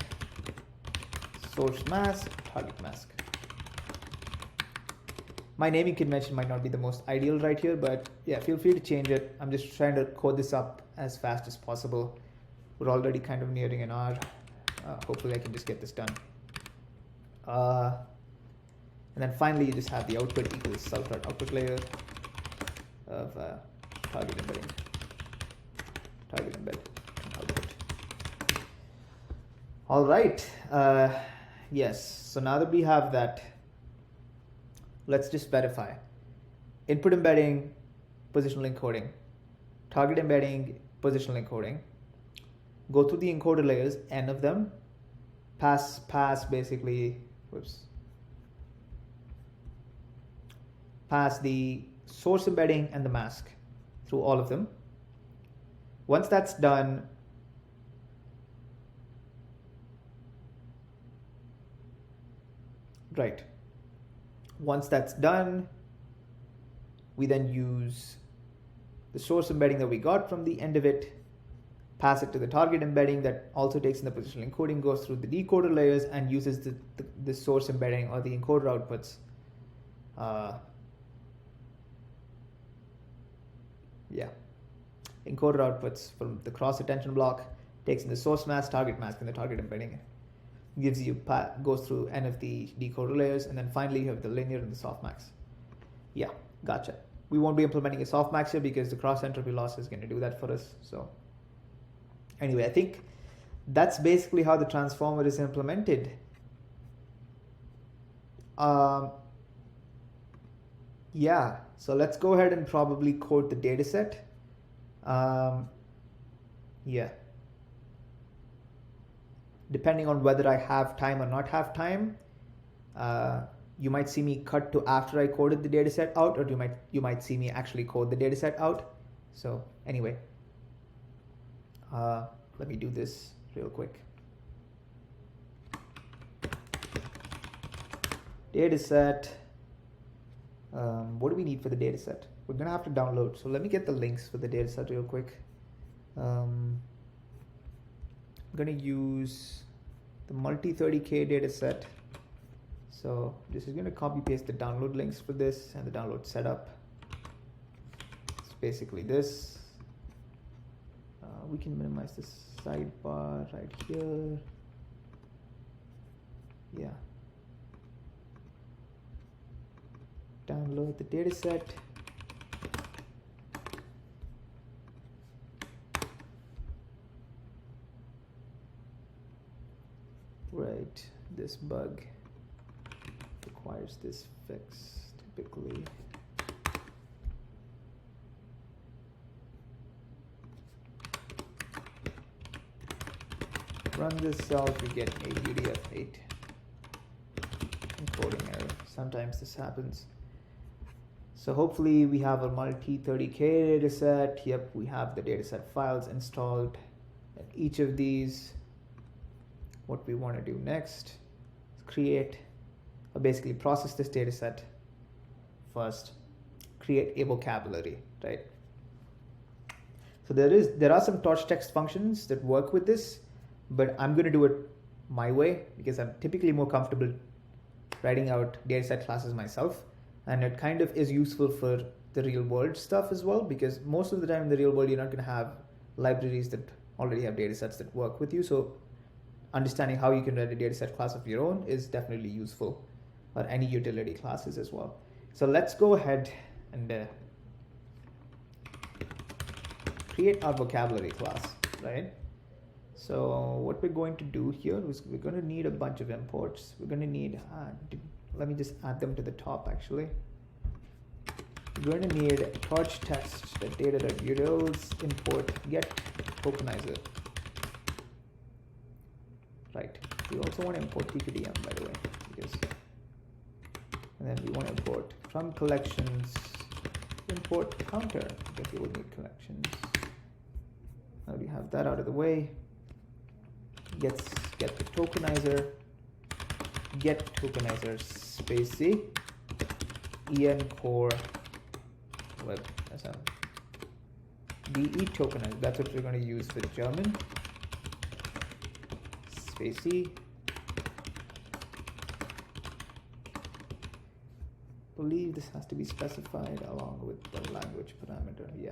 source mask, target mask. My naming convention might not be the most ideal right here, but yeah, feel free to change it. I'm just trying to code this up as fast as possible. We're already kind of nearing an hour. Hopefully I can just get this done. And then finally, you just have the output equals self.output layer of target embedding, target embed, output. All right. Yes. So now that we have that, let's just verify. Input embedding, positional encoding, target embedding, positional encoding. Go through the encoder layers, n of them. Pass basically. Whoops. Pass the source embedding and the mask through all of them. Once that's done, right. Once that's done, we then use the source embedding that we got from the end of it, pass it to the target embedding that also takes in the positional encoding, goes through the decoder layers, and uses the source embedding or the encoder outputs. Encoder outputs from the cross attention block, takes in the source mask, target mask, and the target embedding. Gives you goes through n of the decoder layers, and then finally you have the linear and the softmax. Yeah, gotcha. We won't be implementing a softmax here because the cross entropy loss is going to do that for us. So anyway, I think that's basically how the transformer is implemented. Yeah, so let's go ahead and probably code the data set. Yeah. Depending on whether I have time or not have time, you might see me cut to after I coded the data set out, or you might see me actually code the data set out. So anyway, let me do this real quick. Data set. What do we need for the data set? We're gonna have to download. So let me get the links for the data set real quick. I'm gonna use the multi 30K data set. So this is gonna copy paste the download links for this and the download setup. It's basically this. We can minimize the sidebar right here. Yeah. Download the data set. Right, this bug requires this fix typically. Run this cell to get a UDF-8 encoding error. Sometimes this happens. So hopefully we have a multi 30K data set. Yep, we have the data set files installed. And each of these, what we want to do next is create, or basically process this data set first, create a vocabulary, right? So there are some torch text functions that work with this, but I'm going to do it my way because I'm typically more comfortable writing out dataset classes myself, and it kind of is useful for the real world stuff as well, because most of the time in the real world you're not going to have libraries that already have datasets that work with you. So understanding how you can write a dataset class of your own is definitely useful, or any utility classes as well. So let's go ahead and create our vocabulary class, right? So what we're going to do here is we're going to need a bunch of imports. We're going to need, let me just add them to the top actually. We're going to need torch text data.utils import get tokenizer. Right. We also want to import TQDM, by the way, because, and then we want to import from collections import counter, because we will need collections. Now we have that out of the way. Get the tokenizer, get tokenizer space C, en core web SM, de tokenizer. That's what we're going to use for German. Space C. Believe this has to be specified along with the language parameter. Yeah.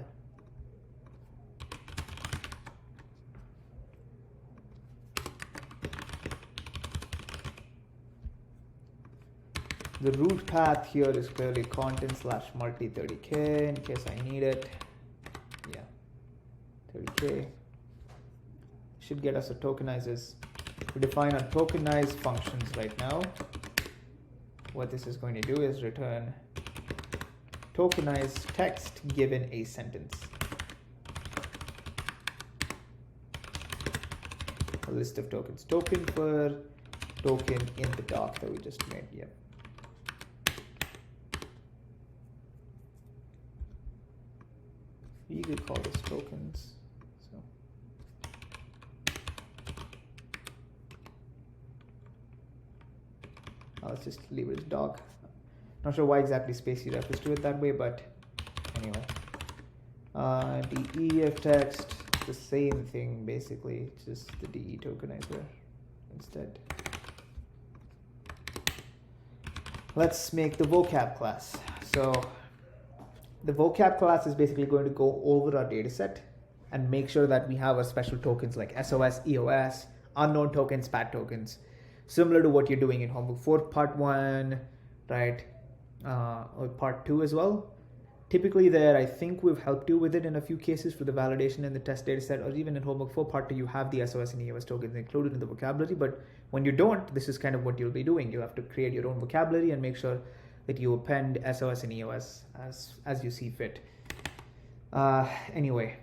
The root path here is clearly content/multi 30K in case I need it. Yeah, 30K should get us a tokenizers. We define our tokenized functions right now. What this is going to do is return tokenized text given a sentence. A list of tokens. Token for token in the doc that we just made. Yeah. You could call this tokens. So let's just leave it as doc. Not sure why exactly Spacey refers to it that way, but anyway. DEF text the same thing basically, just the DE tokenizer instead. Let's make the vocab class. So the vocab class is basically going to go over our data set and make sure that we have our special tokens like SOS, EOS, unknown tokens, PAT tokens, similar to what you're doing in Homework 4 Part 1, right? Or Part 2 as well. Typically there, I think we've helped you with it in a few cases for the validation in the test data set, or even in Homework 4 Part 2, you have the SOS and EOS tokens included in the vocabulary, but when you don't, this is kind of what you'll be doing. You have to create your own vocabulary and make sure that you append SOS and EOS as you see fit. Anyway,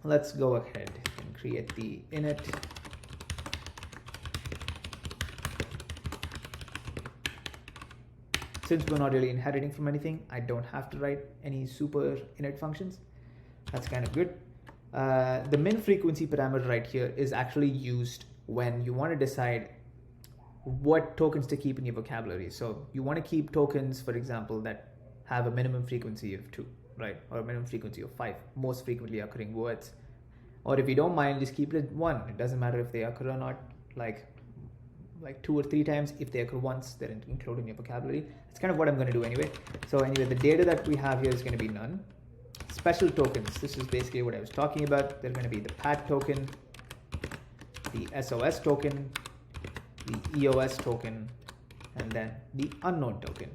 let's go ahead and create the init. Since we're not really inheriting from anything, I don't have to write any super init functions. That's kind of good. The min frequency parameter right here is actually used when you want to decide what tokens to keep in your vocabulary. So you want to keep tokens, for example, that have a minimum frequency of 2, right? Or a minimum frequency of 5, most frequently occurring words. Or if you don't mind, just keep it at 1. It doesn't matter if they occur or not, like 2 or 3 times. If they occur once, they're included in your vocabulary. It's kind of what I'm going to do anyway. So anyway, the data that we have here is going to be none. Special tokens, this is basically what I was talking about. They're going to be the PAT token, the SOS token, the EOS token, and then the unknown token.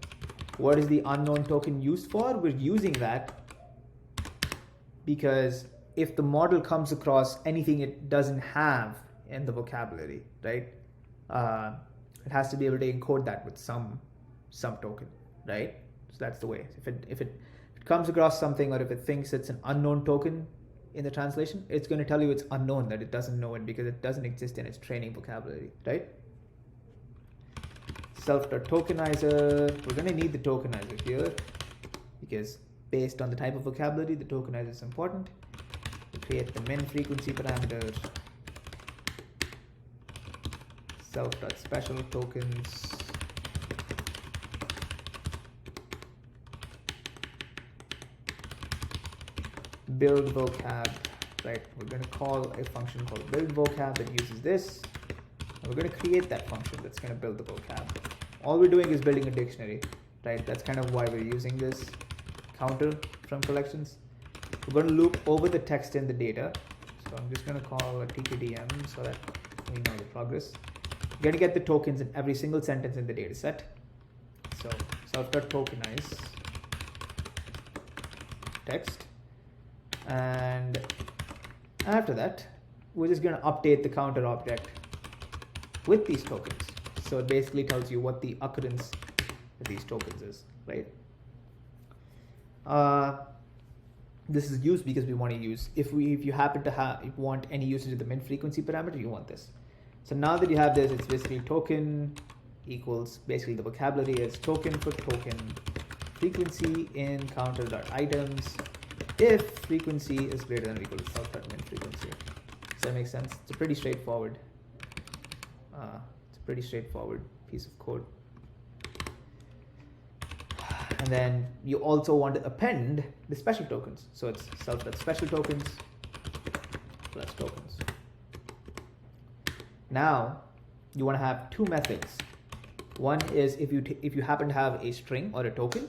What is the unknown token used for? We're using that because if the model comes across anything it doesn't have in the vocabulary, right? It has to be able to encode that with some token, right? So that's the way. If it comes across something, or if it thinks it's an unknown token in the translation, it's going to tell you it's unknown, that it doesn't know it because it doesn't exist in its training vocabulary, right? Self.tokenizer, we're going to need the tokenizer here because based on the type of vocabulary, the tokenizer is important. We create the min frequency parameter, self.special tokens, build vocab, right? We're going to call a function called build vocab that uses this. And we're going to create that function that's going to build the vocab. All we're doing is building a dictionary, right? That's kind of why we're using this counter from collections. We're going to loop over the text in the data. So I'm just going to call a TKDM so that we know the progress. We're going to get the tokens in every single sentence in the data set. So self.tokenize text. And after that, we're just going to update the counter object with these tokens. So it basically tells you what the occurrence of these tokens is, right? This is used because we want to use, if you happen to want any usage of the min frequency parameter, you want this. So now that you have this, it's basically token equals, basically the vocabulary is token for token frequency in counter.items if frequency is greater than or equal to self.min frequency. Does that make sense? It's a pretty straightforward piece of code. And then you also want to append the special tokens. So it's self.special tokens plus tokens. Now you want to have 2 methods. One is if you happen to have a string or a token,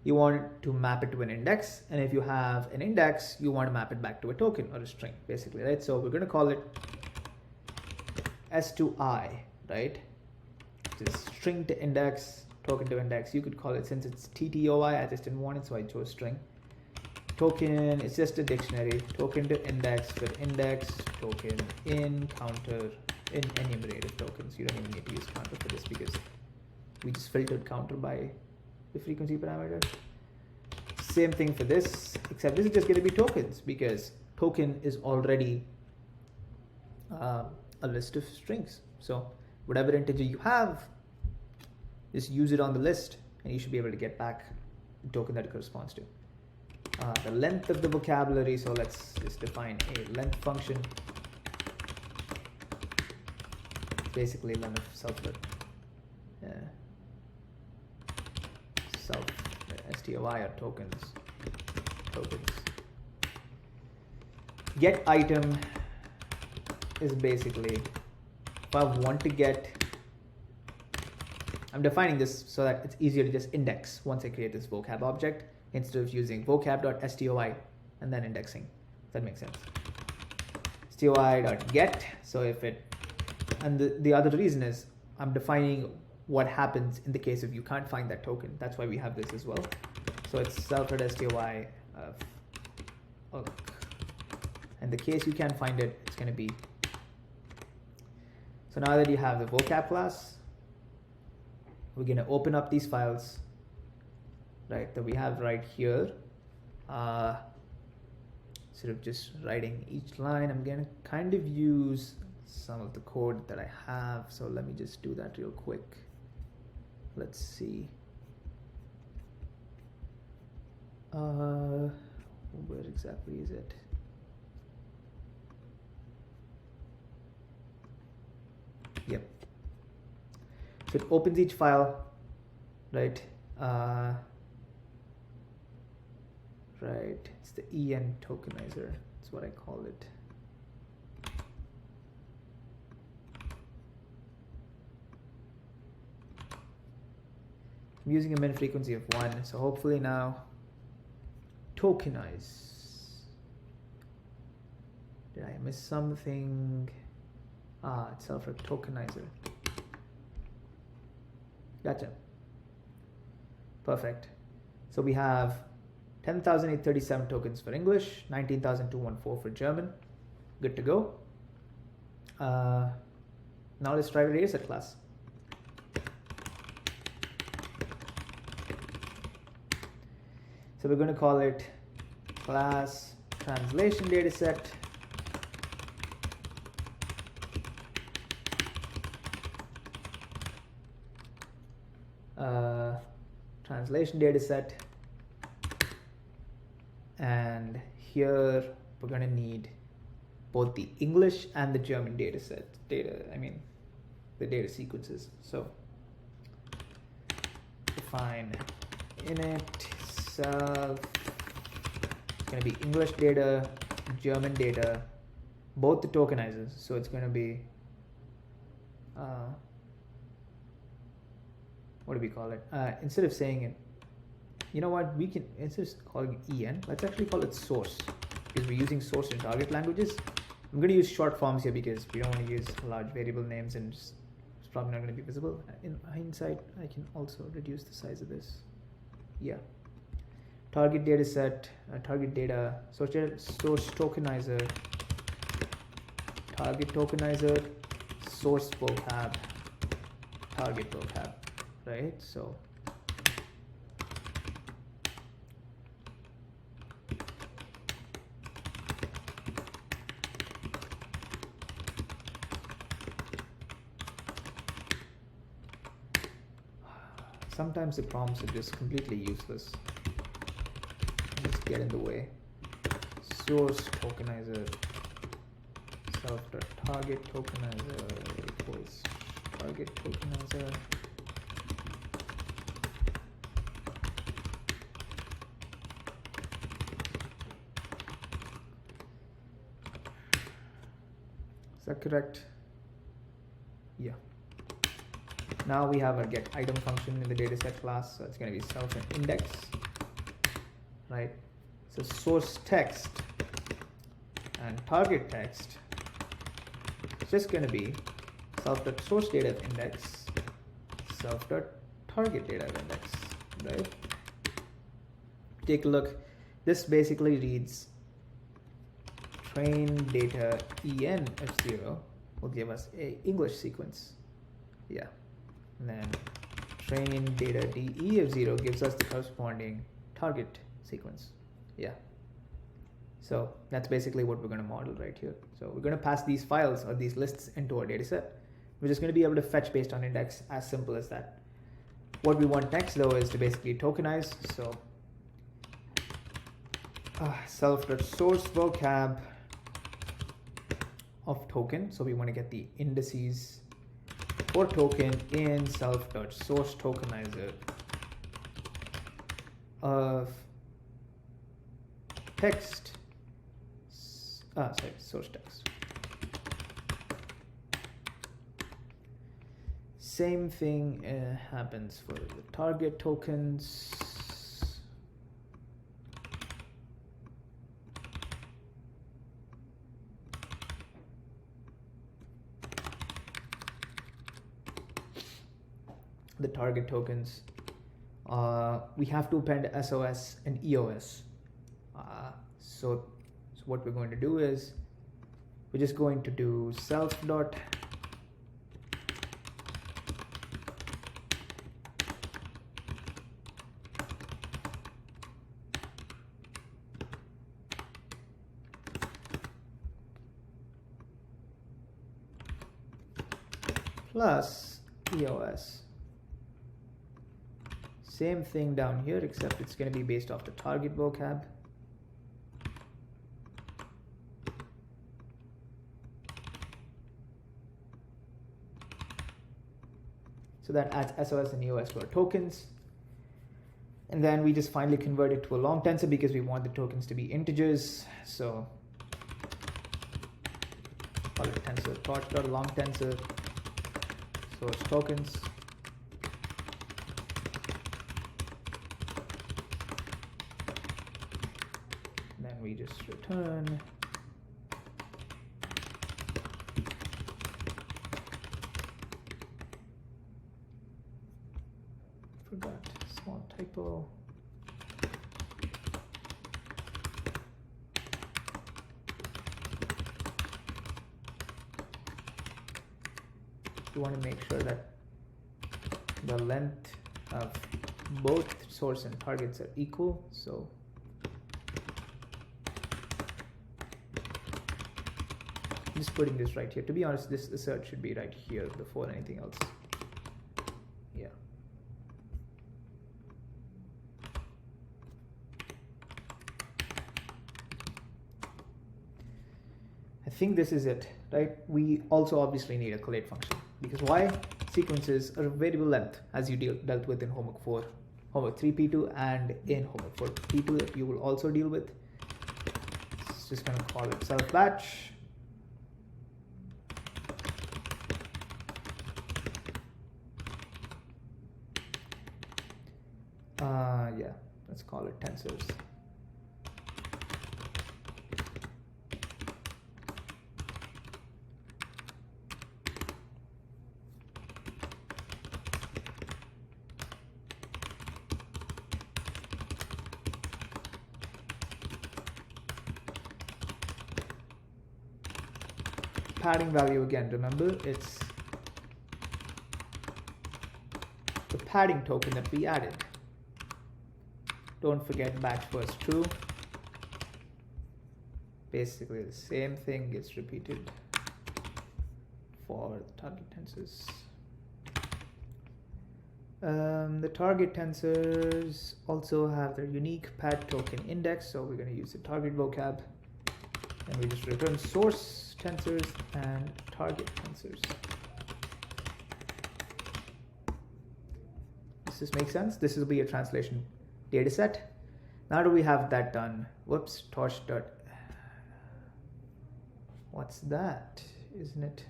you want to map it to an index, and if you have an index, you want to map it back to a token or a string, basically, right? So we're going to call it S to I, right? Just string to index, token to index. You could call it, since it's TTOI, I just didn't want it, so I chose string. Token, it's just a dictionary. Token to index with index, token in counter, in enumerated tokens. You don't even need to use counter for this because we just filtered counter by the frequency parameter. Same thing for this, except this is just going to be tokens because token is already a list of strings. So whatever integer you have, just use it on the list and you should be able to get back the token that it corresponds to. The length of the vocabulary, so let's just define a length function. Basically length of STOI or tokens. 2 to 3 get item is basically if I want to get, I'm defining this so that it's easier to just index once I create this vocab object instead of using vocab.stoi and then indexing. If that makes sense. stoi.get. So if it, and the other reason is I'm defining what happens in the case if you can't find that token. That's why we have this as well. So it's self.stoi of and the case you can't find it, it's going to be. So now that you have the vocab class, we're going to open up these files, right, that we have right here. Instead of just writing each line, I'm going to kind of use some of the code that I have. So let me just do that real quick. Let's see. Where exactly is it? Yep. So it opens each file, right? Right. It's the EN tokenizer. That's what I call it. I'm using a min frequency of 1, so hopefully now tokenize. Did I miss something? It's self tokenizer. Gotcha. Perfect. So we have 10,837 tokens for English, 19,214 for German. Good to go. Now let's try the dataset class. So we're going to call it class translation dataset. Translation dataset, and here we're going to need both the English and the German the data sequences. So define init self, it's going to be English data, German data, both the tokenizers. So it's going to be what do we call it? Instead of saying it, you know what, we can, instead of calling it EN, let's actually call it source, because we're using source and target languages. I'm going to use short forms here because we don't want to use large variable names and it's probably not going to be visible. In hindsight, I can also reduce the size of this. Yeah. Target data set, target data, source tokenizer, target tokenizer, source vocab, target vocab. Right, so sometimes the prompts are just completely useless. Just get in the way. Source tokenizer self.target tokenizer equals target tokenizer. Is that correct? Yeah. Now we have our get item function in the dataset class, so it's going to be self and index, right? So source text and target text is just going to be self.source data of index, self.target data of index, right? Take a look. This basically reads train data en f0 will give us a English sequence. Yeah. And then train data de of 0 gives us the corresponding target sequence. Yeah. So that's basically what we're going to model right here. So we're going to pass these files or these lists into our data set. We're just going to be able to fetch based on index, as simple as that. What we want next though is to basically tokenize. So self.source vocab of token. So we want to get the indices for token in self.source tokenizer of text source text. Same thing happens for the target tokens. The target tokens, we have to append SOS and EOS. So what we're going to do is we're just going to do self dot plus EOS. Same thing down here, except it's going to be based off the target vocab. So that adds SOS and EOS to our tokens. And then we just finally convert it to a long tensor because we want the tokens to be integers. So call it tensor torch.long tensor source tokens. Then we just return forgot small typo. You want to make sure that the length of both source and targets are equal. So I'm just putting this right here. To be honest, this assert should be right here before anything else. Yeah. I think this is it, right? We also obviously need a collate function because why? Sequences are variable length as you dealt with in homework 4, homework 3 P2 and in homework 4 P2 that you will also deal with. It's just going to call it self batch. Yeah, let's call it tensors. Padding value again, remember it's the padding token that we added. Don't forget batch first true. Basically the same thing gets repeated for the target tensors. The target tensors also have their unique pad token index, so we're going to use the target vocab and we just return source tensors and target tensors. Does this make sense? This will be a translation data set. Now that we have that done, whoops, torch dot, what's that? Isn't it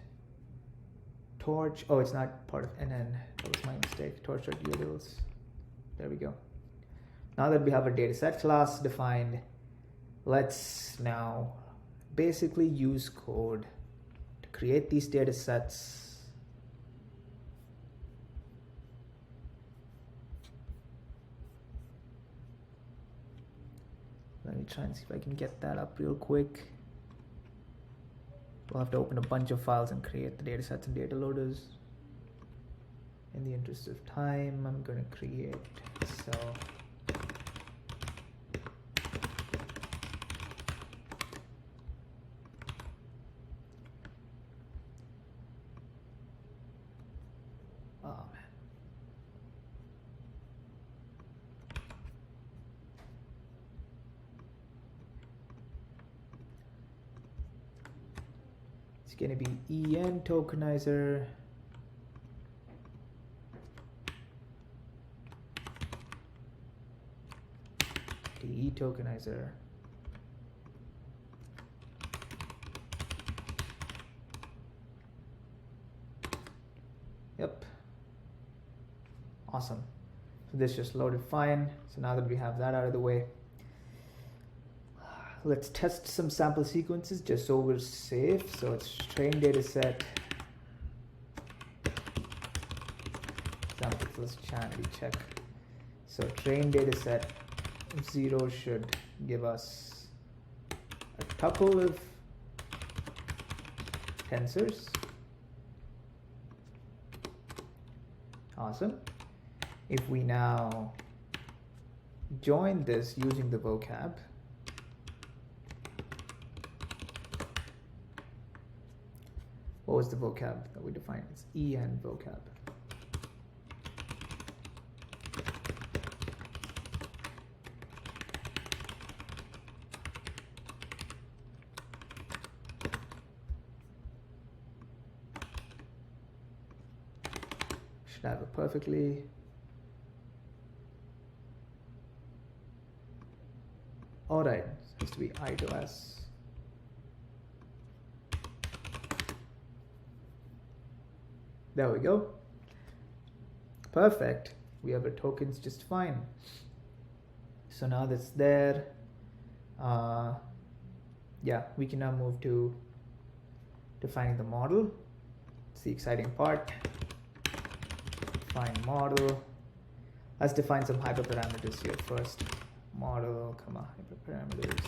torch? Oh, it's not part of NN. That was my mistake. Torch.utils. There we go. Now that we have a data set class defined, let's now basically use code to create these data sets. Let me try and see if I can get that up real quick. We'll have to open a bunch of files and create the data sets and data loaders. In the interest of time, I'm going to create cell. Oh man. It's going to be en tokenizer. De tokenizer. Awesome. So this just loaded fine. So now that we have that out of the way, let's test some sample sequences just so we're safe. So it's train data set. Samples, let's sanity check. So train data set 0 should give us a tuple of tensors. Awesome. If we now join this using the vocab, what was the vocab that we defined? It's en vocab. Should have it perfectly. All right, it has to be I to S. There we go. Perfect. We have our tokens just fine. So now that's there. Yeah, we can now move to defining the model. It's the exciting part. Define model. Let's define some hyperparameters here first. Model, comma, hyperparameters.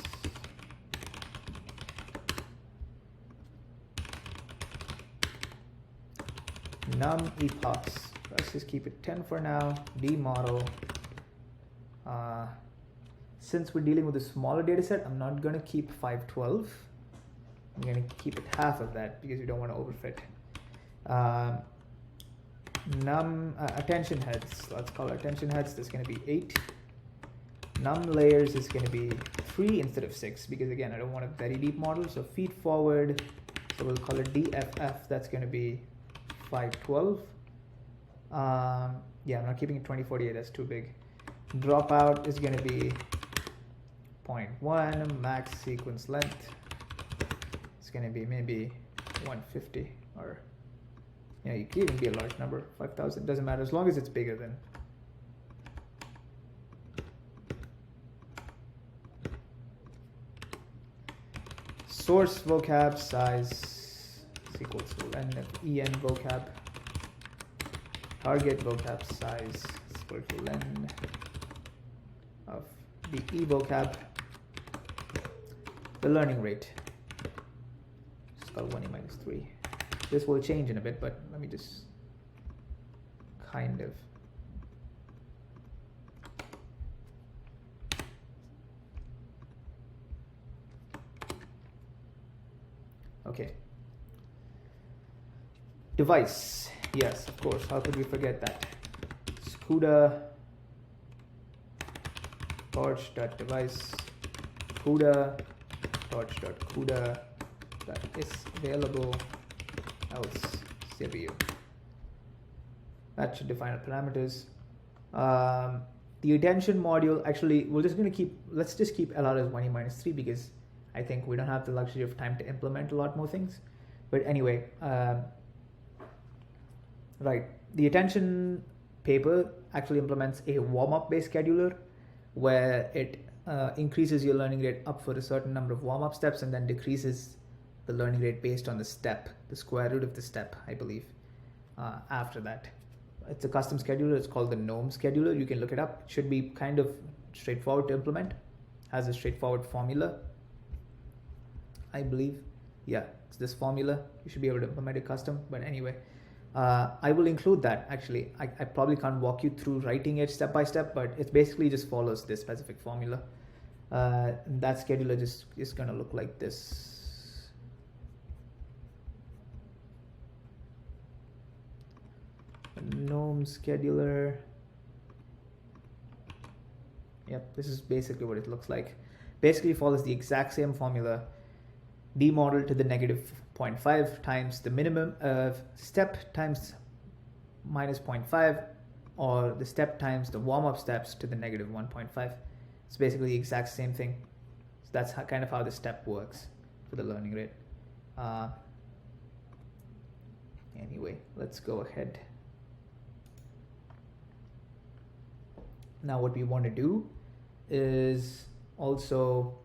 Num epochs. Let's just keep it 10 for now. D model. Since we're dealing with a smaller data set, I'm not going to keep 512. I'm going to keep it half of that because we don't want to overfit. Num attention heads. Let's call our attention heads. This is going to be 8. Num layers is going to be 3 instead of 6 because again I don't want a very deep model. So feed forward. So we'll call it DFF. That's going to be 512. Yeah, I'm not keeping it 2048. That's too big. Dropout is going to be 0.1. Max sequence length. It's going to be maybe 150 or yeah, it could even be a large number. 5,000 doesn't matter as long as it's bigger than. Source vocab size is equal to n of en vocab. Target vocab size is equal to n of the e vocab. The learning rate is called 1e minus 3. This will change in a bit, but let me just kind of. Okay. Device. Yes, of course. How could we forget that? CUDA torch.device CUDA torch.CUDA that is available else CPU. That should define our parameters. The attention module, actually, let's just keep LR as 1e minus 3 because I think we don't have the luxury of time to implement a lot more things. But anyway, right. The attention paper actually implements a warm-up based scheduler where it increases your learning rate up for a certain number of warm-up steps and then decreases the learning rate based on the step, the square root of the step, I believe, after that. It's a custom scheduler. It's called the GNOME scheduler. You can look it up. It should be kind of straightforward to implement. Has a straightforward formula, I believe. Yeah, it's this formula. You should be able to implement it custom. But anyway, I will include that. Actually, I probably can't walk you through writing it step by step, but it basically just follows this specific formula. That scheduler just is going to look like this. GNOME scheduler. Yep, this is basically what it looks like. Basically follows the exact same formula. D model to the negative 0.5 times the minimum of step times minus 0.5 or the step times the warm-up steps to the negative 1.5. It's basically the exact same thing. So that's kind of how the step works for the learning rate. Anyway, let's go ahead. Now what we want to do is also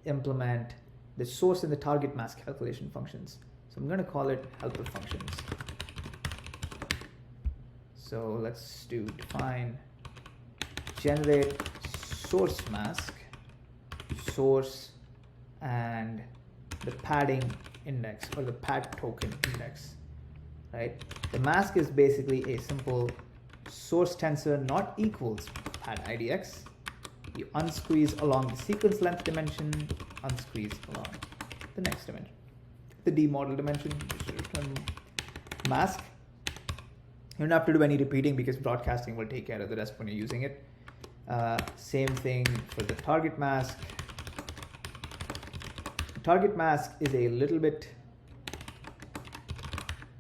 implement the source and the target mask calculation functions. So I'm going to call it helper functions. So let's do define generate source mask, source, and the padding index or the pad token index, right? The mask is basically a simple source tensor not equals pad idx. You unsqueeze along the sequence length dimension, unsqueeze along the next dimension. The demodel dimension, return mask. You don't have to do any repeating because broadcasting will take care of the rest when you're using it. Same thing for the target mask. Target mask is a little bit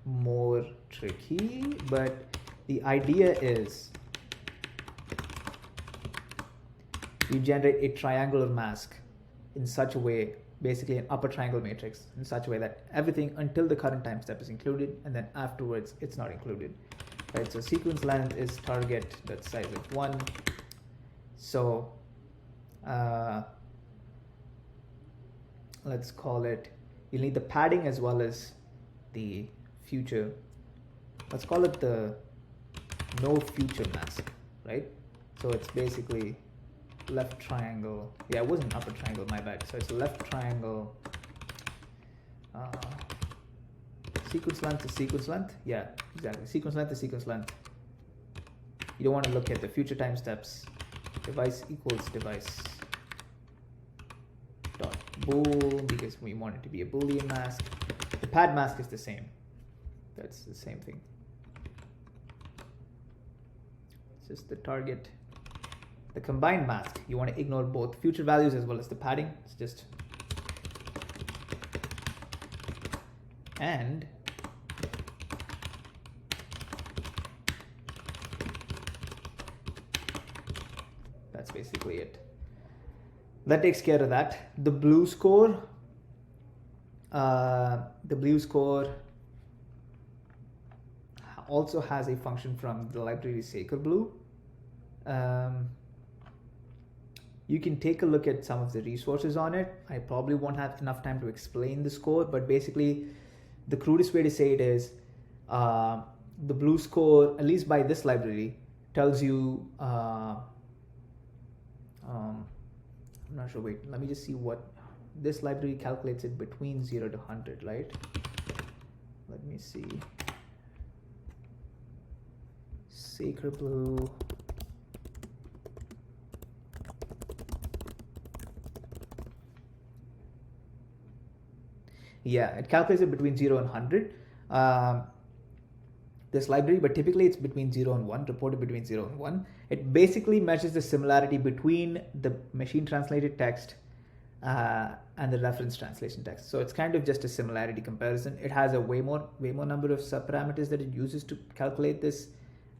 more tricky, but the idea is you generate a triangular mask in such a way, basically an upper triangle matrix, in such a way that everything until the current time step is included, and then afterwards it's not included. Right, so sequence length is target that's size of 1. So let's call it, you'll need the padding as well as the future. Let's call it the no future mask, right? So it's basically left triangle. Yeah, it wasn't upper triangle, my bad. So it's left triangle. Sequence length is sequence length. Yeah, exactly. Sequence length is sequence length. You don't want to look at the future time steps. Device equals device dot bool, because we want it to be a Boolean mask. The pad mask is the same. That's the same thing. It's just the target. The combined mask, you want to ignore both future values as well as the padding. It's just, and that's basically it. That takes care of that. The blue score, also has a function from the library Sacred Blue. You can take a look at some of the resources on it. I probably won't have enough time to explain the score, but basically the crudest way to say it is the blue score, at least by this library, tells you I'm not sure, wait, let me just see what this library calculates it between 0 to 100, right? Let me see. Sacred Blue. Yeah, it calculates it between 0 and 100. This library, but typically it's between 0 and 1, reported between 0 and 1. It basically measures the similarity between the machine translated text and the reference translation text. So it's kind of just a similarity comparison. It has a way more number of subparameters that it uses to calculate this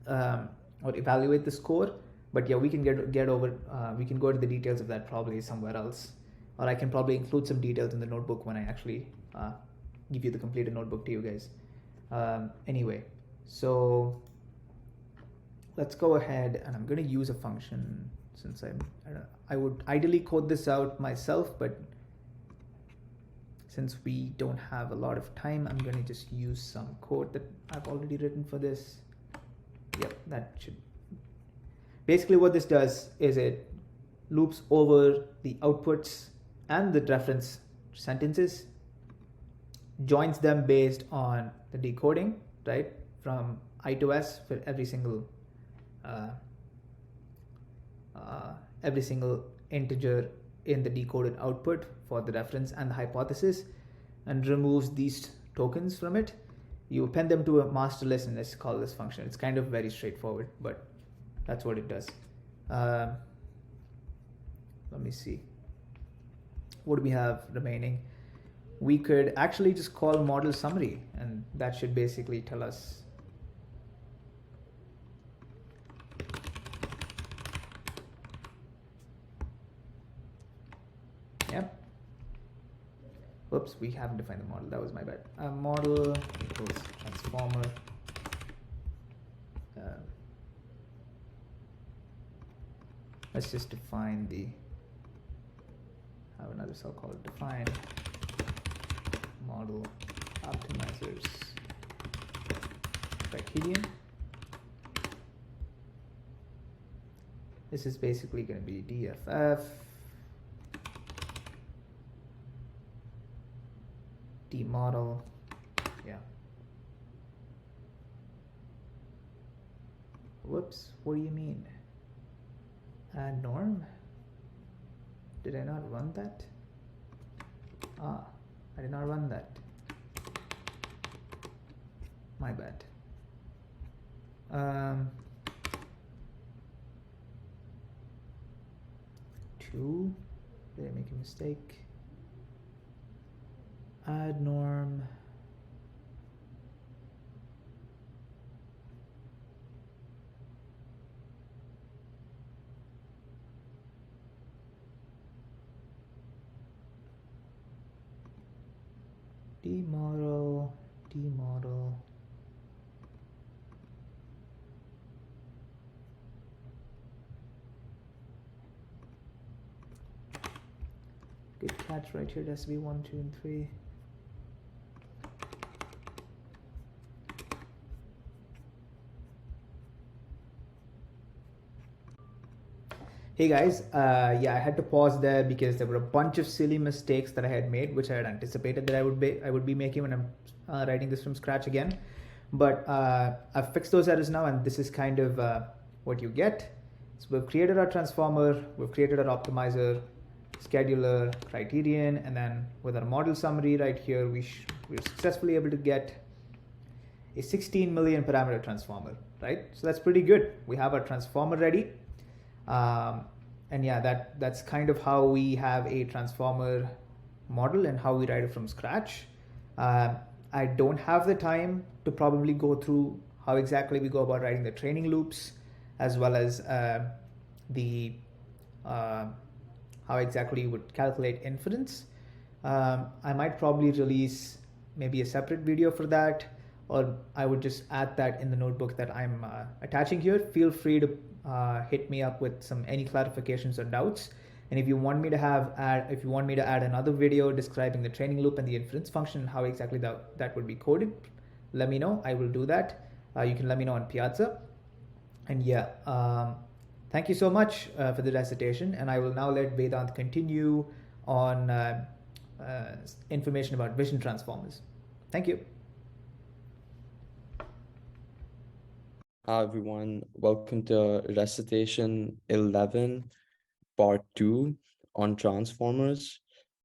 or evaluate the score. But yeah, we can get over. We can go into the details of that probably somewhere else, or I can probably include some details in the notebook when I actually give you the completed notebook to you guys. Anyway, so let's go ahead, and I'm going to use a function since I would ideally code this out myself, but since we don't have a lot of time, I'm going to just use some code that I've already written for this. Yep, that should. Basically what this does is it loops over the outputs and the reference sentences, joins them based on the decoding, right, from I to S for every single integer in the decoded output for the reference and the hypothesis, and removes these tokens from it. You append them to a master list, and let's call this function. It's kind of very straightforward, but that's what it does. Let me see. What do we have remaining? We could actually just call model summary, and that should basically tell us. Yep. Whoops, we haven't defined the model. That was my bad. Model equals transformer. let's just define have another cell called define model optimizers criterion. This is basically going to be DFF D model. Yeah. Whoops, what do you mean? Add norm? Did I not run that? Ah, I did not run that. My bad. Two. Did I make a mistake? Add norm. D model. Good catch right here. It has to be 1, 2, and 3. Hey guys, yeah, I had to pause there because there were a bunch of silly mistakes that I had made, which I had anticipated that I would be making when I'm writing this from scratch again. But I've fixed those errors now, and this is kind of what you get. So we've created our transformer, we've created our optimizer, scheduler, criterion, and then with our model summary right here, we're successfully able to get a 16 million parameter transformer, right? So that's pretty good. We have our transformer ready. And yeah, that's kind of how we have a transformer model and how we write it from scratch. I don't have the time to probably go through how exactly we go about writing the training loops, as well as how exactly you would calculate inference. I might probably release maybe a separate video for that, or I would just add that in the notebook that I'm attaching here. Feel free to hit me up with any clarifications or doubts. And if you want me to add another video describing the training loop and the inference function, how exactly that would be coded, let me know. I will do that. You can let me know on Piazza. And yeah, thank you so much for the recitation. And I will now let Vedant continue on information about vision transformers. Thank you. Hi everyone, welcome to Recitation 11, Part 2 on transformers.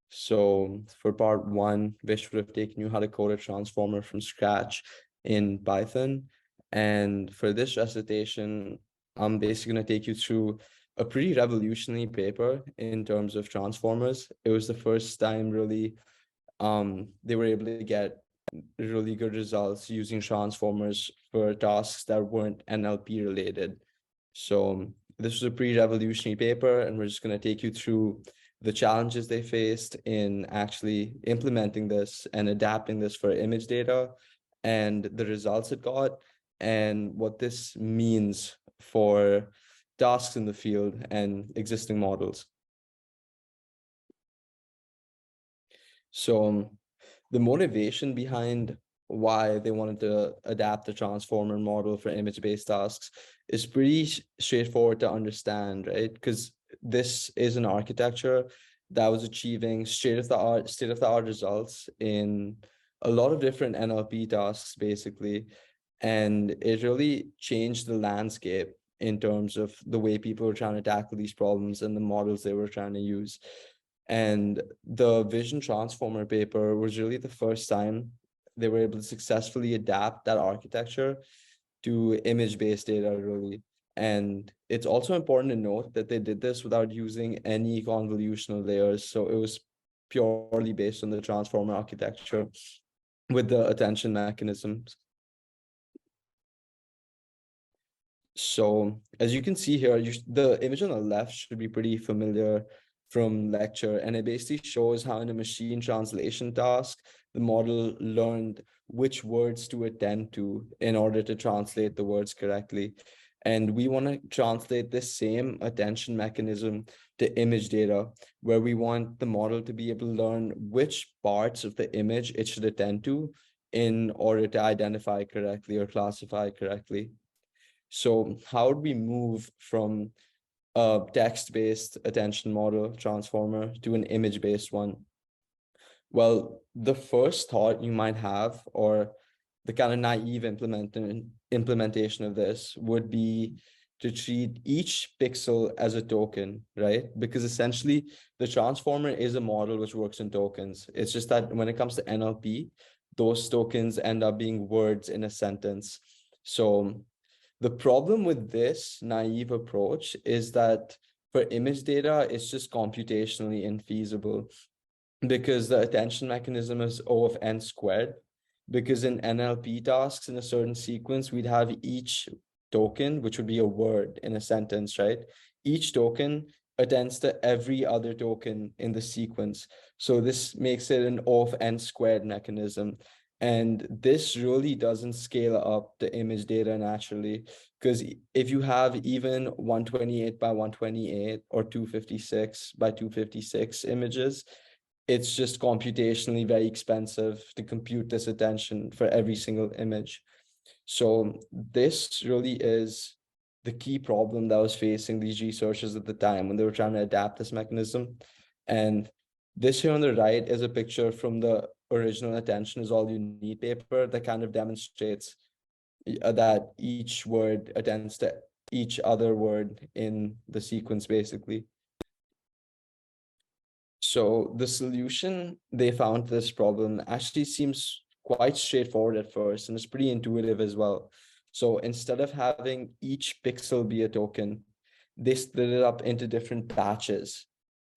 So for Part 1, Vish would have taken you how to code a transformer from scratch in Python. And for this recitation, I'm basically going to take you through a pretty revolutionary paper in terms of transformers. It was the first time really they were able to get really good results using transformers for tasks that weren't NLP related. So this was a pretty revolutionary paper, and we're just going to take you through the challenges they faced in actually implementing this and adapting this for image data, and the results it got, and what this means for tasks in the field and existing models. So the motivation behind why they wanted to adapt the transformer model for image-based tasks is pretty straightforward to understand, right? Because this is an architecture that was achieving state-of-the-art results in a lot of different NLP tasks, basically. And it really changed the landscape in terms of the way people were trying to tackle these problems and the models they were trying to use. And the vision transformer paper was really the first time they were able to successfully adapt that architecture to image-based data, really. And it's also important to note that they did this without using any convolutional layers. So it was purely based on the transformer architecture with the attention mechanisms. So as you can see here, the image on the left should be pretty familiar from lecture, and it basically shows how in a machine translation task, the model learned which words to attend to in order to translate the words correctly. And we want to translate this same attention mechanism to image data, where we want the model to be able to learn which parts of the image it should attend to in order to identify correctly or classify correctly. So how would we move from a text-based attention model transformer to an image-based one? Well, the first thought you might have, or the kind of naive implementation of this, would be to treat each pixel as a token, right? Because essentially the transformer is a model which works in tokens. It's just that when it comes to NLP, those tokens end up being words in a sentence. So the problem with this naive approach is that for image data, it's just computationally infeasible, because the attention mechanism is O of n squared. Because in NLP tasks in a certain sequence, we'd have each token, which would be a word in a sentence, right? Each token attends to every other token in the sequence. So this makes it an O of n squared mechanism. And this really doesn't scale up the image data naturally, because if you have even 128 by 128 or 256 by 256 images, it's just computationally very expensive to compute this attention for every single image. So this really is the key problem that was facing these researchers at the time when they were trying to adapt this mechanism. And this here on the right is a picture from the original attention is all you need paper that kind of demonstrates that each word attends to each other word in the sequence, basically. So the solution they found to this problem actually seems quite straightforward at first, and it's pretty intuitive as well. So instead of having each pixel be a token, they split it up into different batches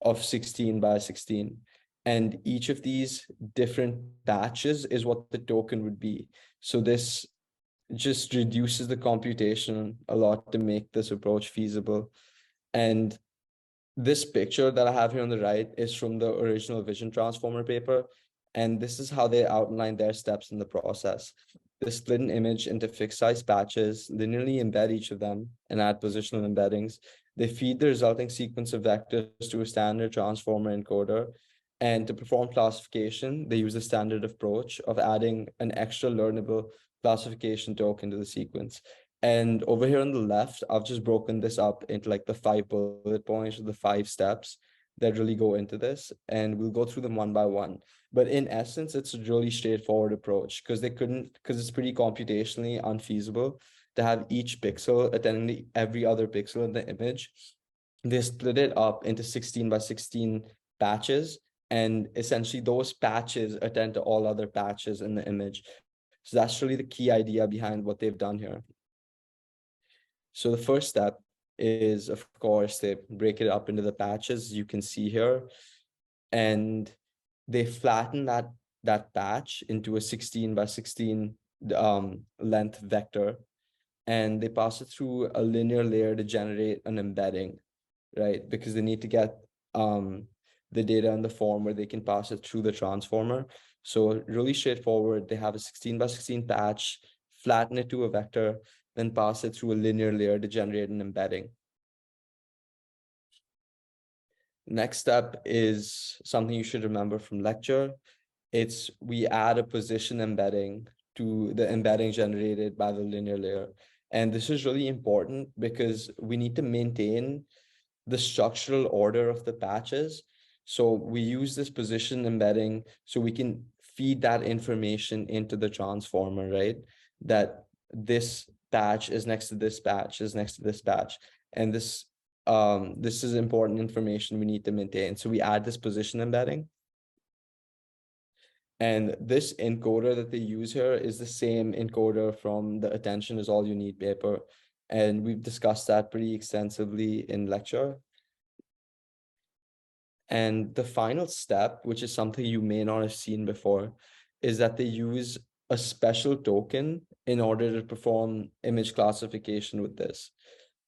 of 16 by 16. And each of these different batches is what the token would be. So this just reduces the computation a lot to make this approach feasible. And this picture that I have here on the right is from the original vision transformer paper, and this is how they outline their steps in the process. They split an image into fixed size batches, linearly embed each of them, and add positional embeddings. They feed the resulting sequence of vectors to a standard transformer encoder, and to perform classification, they use the standard approach of adding an extra learnable classification token to the sequence. And over here on the left, I've just broken this up into like the 5 bullet points, or the 5 steps that really go into this. And we'll go through them one by one. But in essence, it's a really straightforward approach, because it's pretty computationally unfeasible to have each pixel attending to every other pixel in the image. They split it up into 16 by 16 batches. And essentially those patches attend to all other patches in the image. So that's really the key idea behind what they've done here. So the first step is, of course, they break it up into the patches you can see here, and they flatten that patch into a 16 by 16 length vector, and they pass it through a linear layer to generate an embedding, right? Because they need to get the data in the form where they can pass it through the transformer. So really straightforward. They have a 16 by 16 patch, flatten it to a vector, then pass it through a linear layer to generate an embedding. Next step is something you should remember from lecture. It's we add a position embedding to the embedding generated by the linear layer. And this is really important because we need to maintain the structural order of the patches. So we use this position embedding so we can feed that information into the transformer, right? That this patch is next to this patch is next to this patch. And this is important information we need to maintain. So we add this position embedding. And this encoder that they use here is the same encoder from the attention is all you need paper. And we've discussed that pretty extensively in lecture. And the final step, which is something you may not have seen before, is that they use a special token in order to perform image classification with this.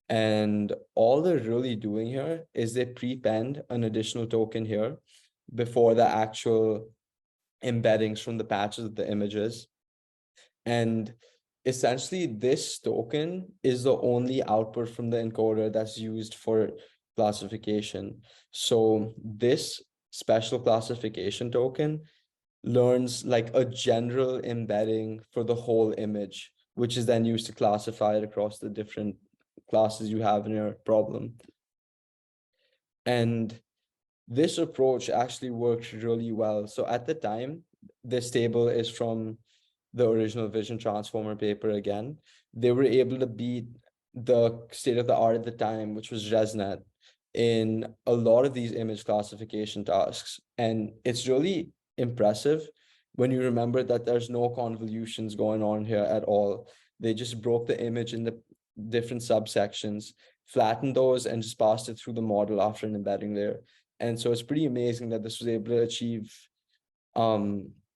And all they're really doing here is they prepend an additional token here before the actual embeddings from the patches of the images. And essentially this token is the only output from the encoder that's used for classification. So this special classification token learns like a general embedding for the whole image, which is then used to classify it across the different classes you have in your problem. And this approach actually worked really well. So at the time, this table is from the original Vision Transformer paper again. They were able to beat the state of the art at the time, which was ResNet, in a lot of these image classification tasks. And it's really impressive when you remember that there's no convolutions going on here at all. They just broke the image into different subsections, flattened those, and just passed it through the model after an embedding layer. And so it's pretty amazing that this was able to achieve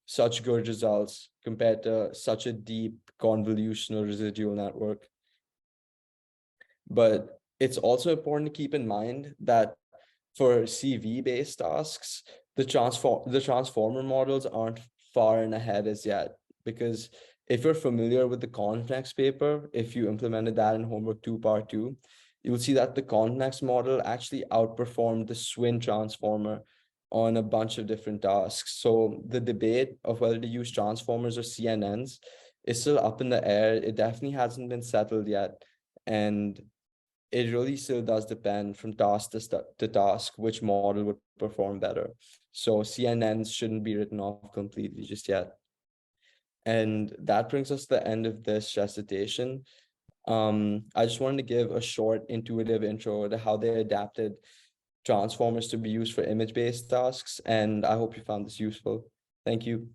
such good results compared to such a deep convolutional residual network. But it's also important to keep in mind that for CV-based tasks, the transformer models aren't far and ahead as yet, because if you're familiar with the convex paper, if you implemented that in homework 2 part 2, you'll see that the convex model actually outperformed the Swin transformer on a bunch of different tasks. So the debate of whether to use transformers or CNNs is still up in the air. It definitely hasn't been settled yet. And it really still does depend from task to task which model would perform better. So CNNs shouldn't be written off completely just yet. And that brings us to the end of this recitation. I just wanted to give a short intuitive intro to how they adapted transformers to be used for image-based tasks, and I hope you found this useful. Thank you.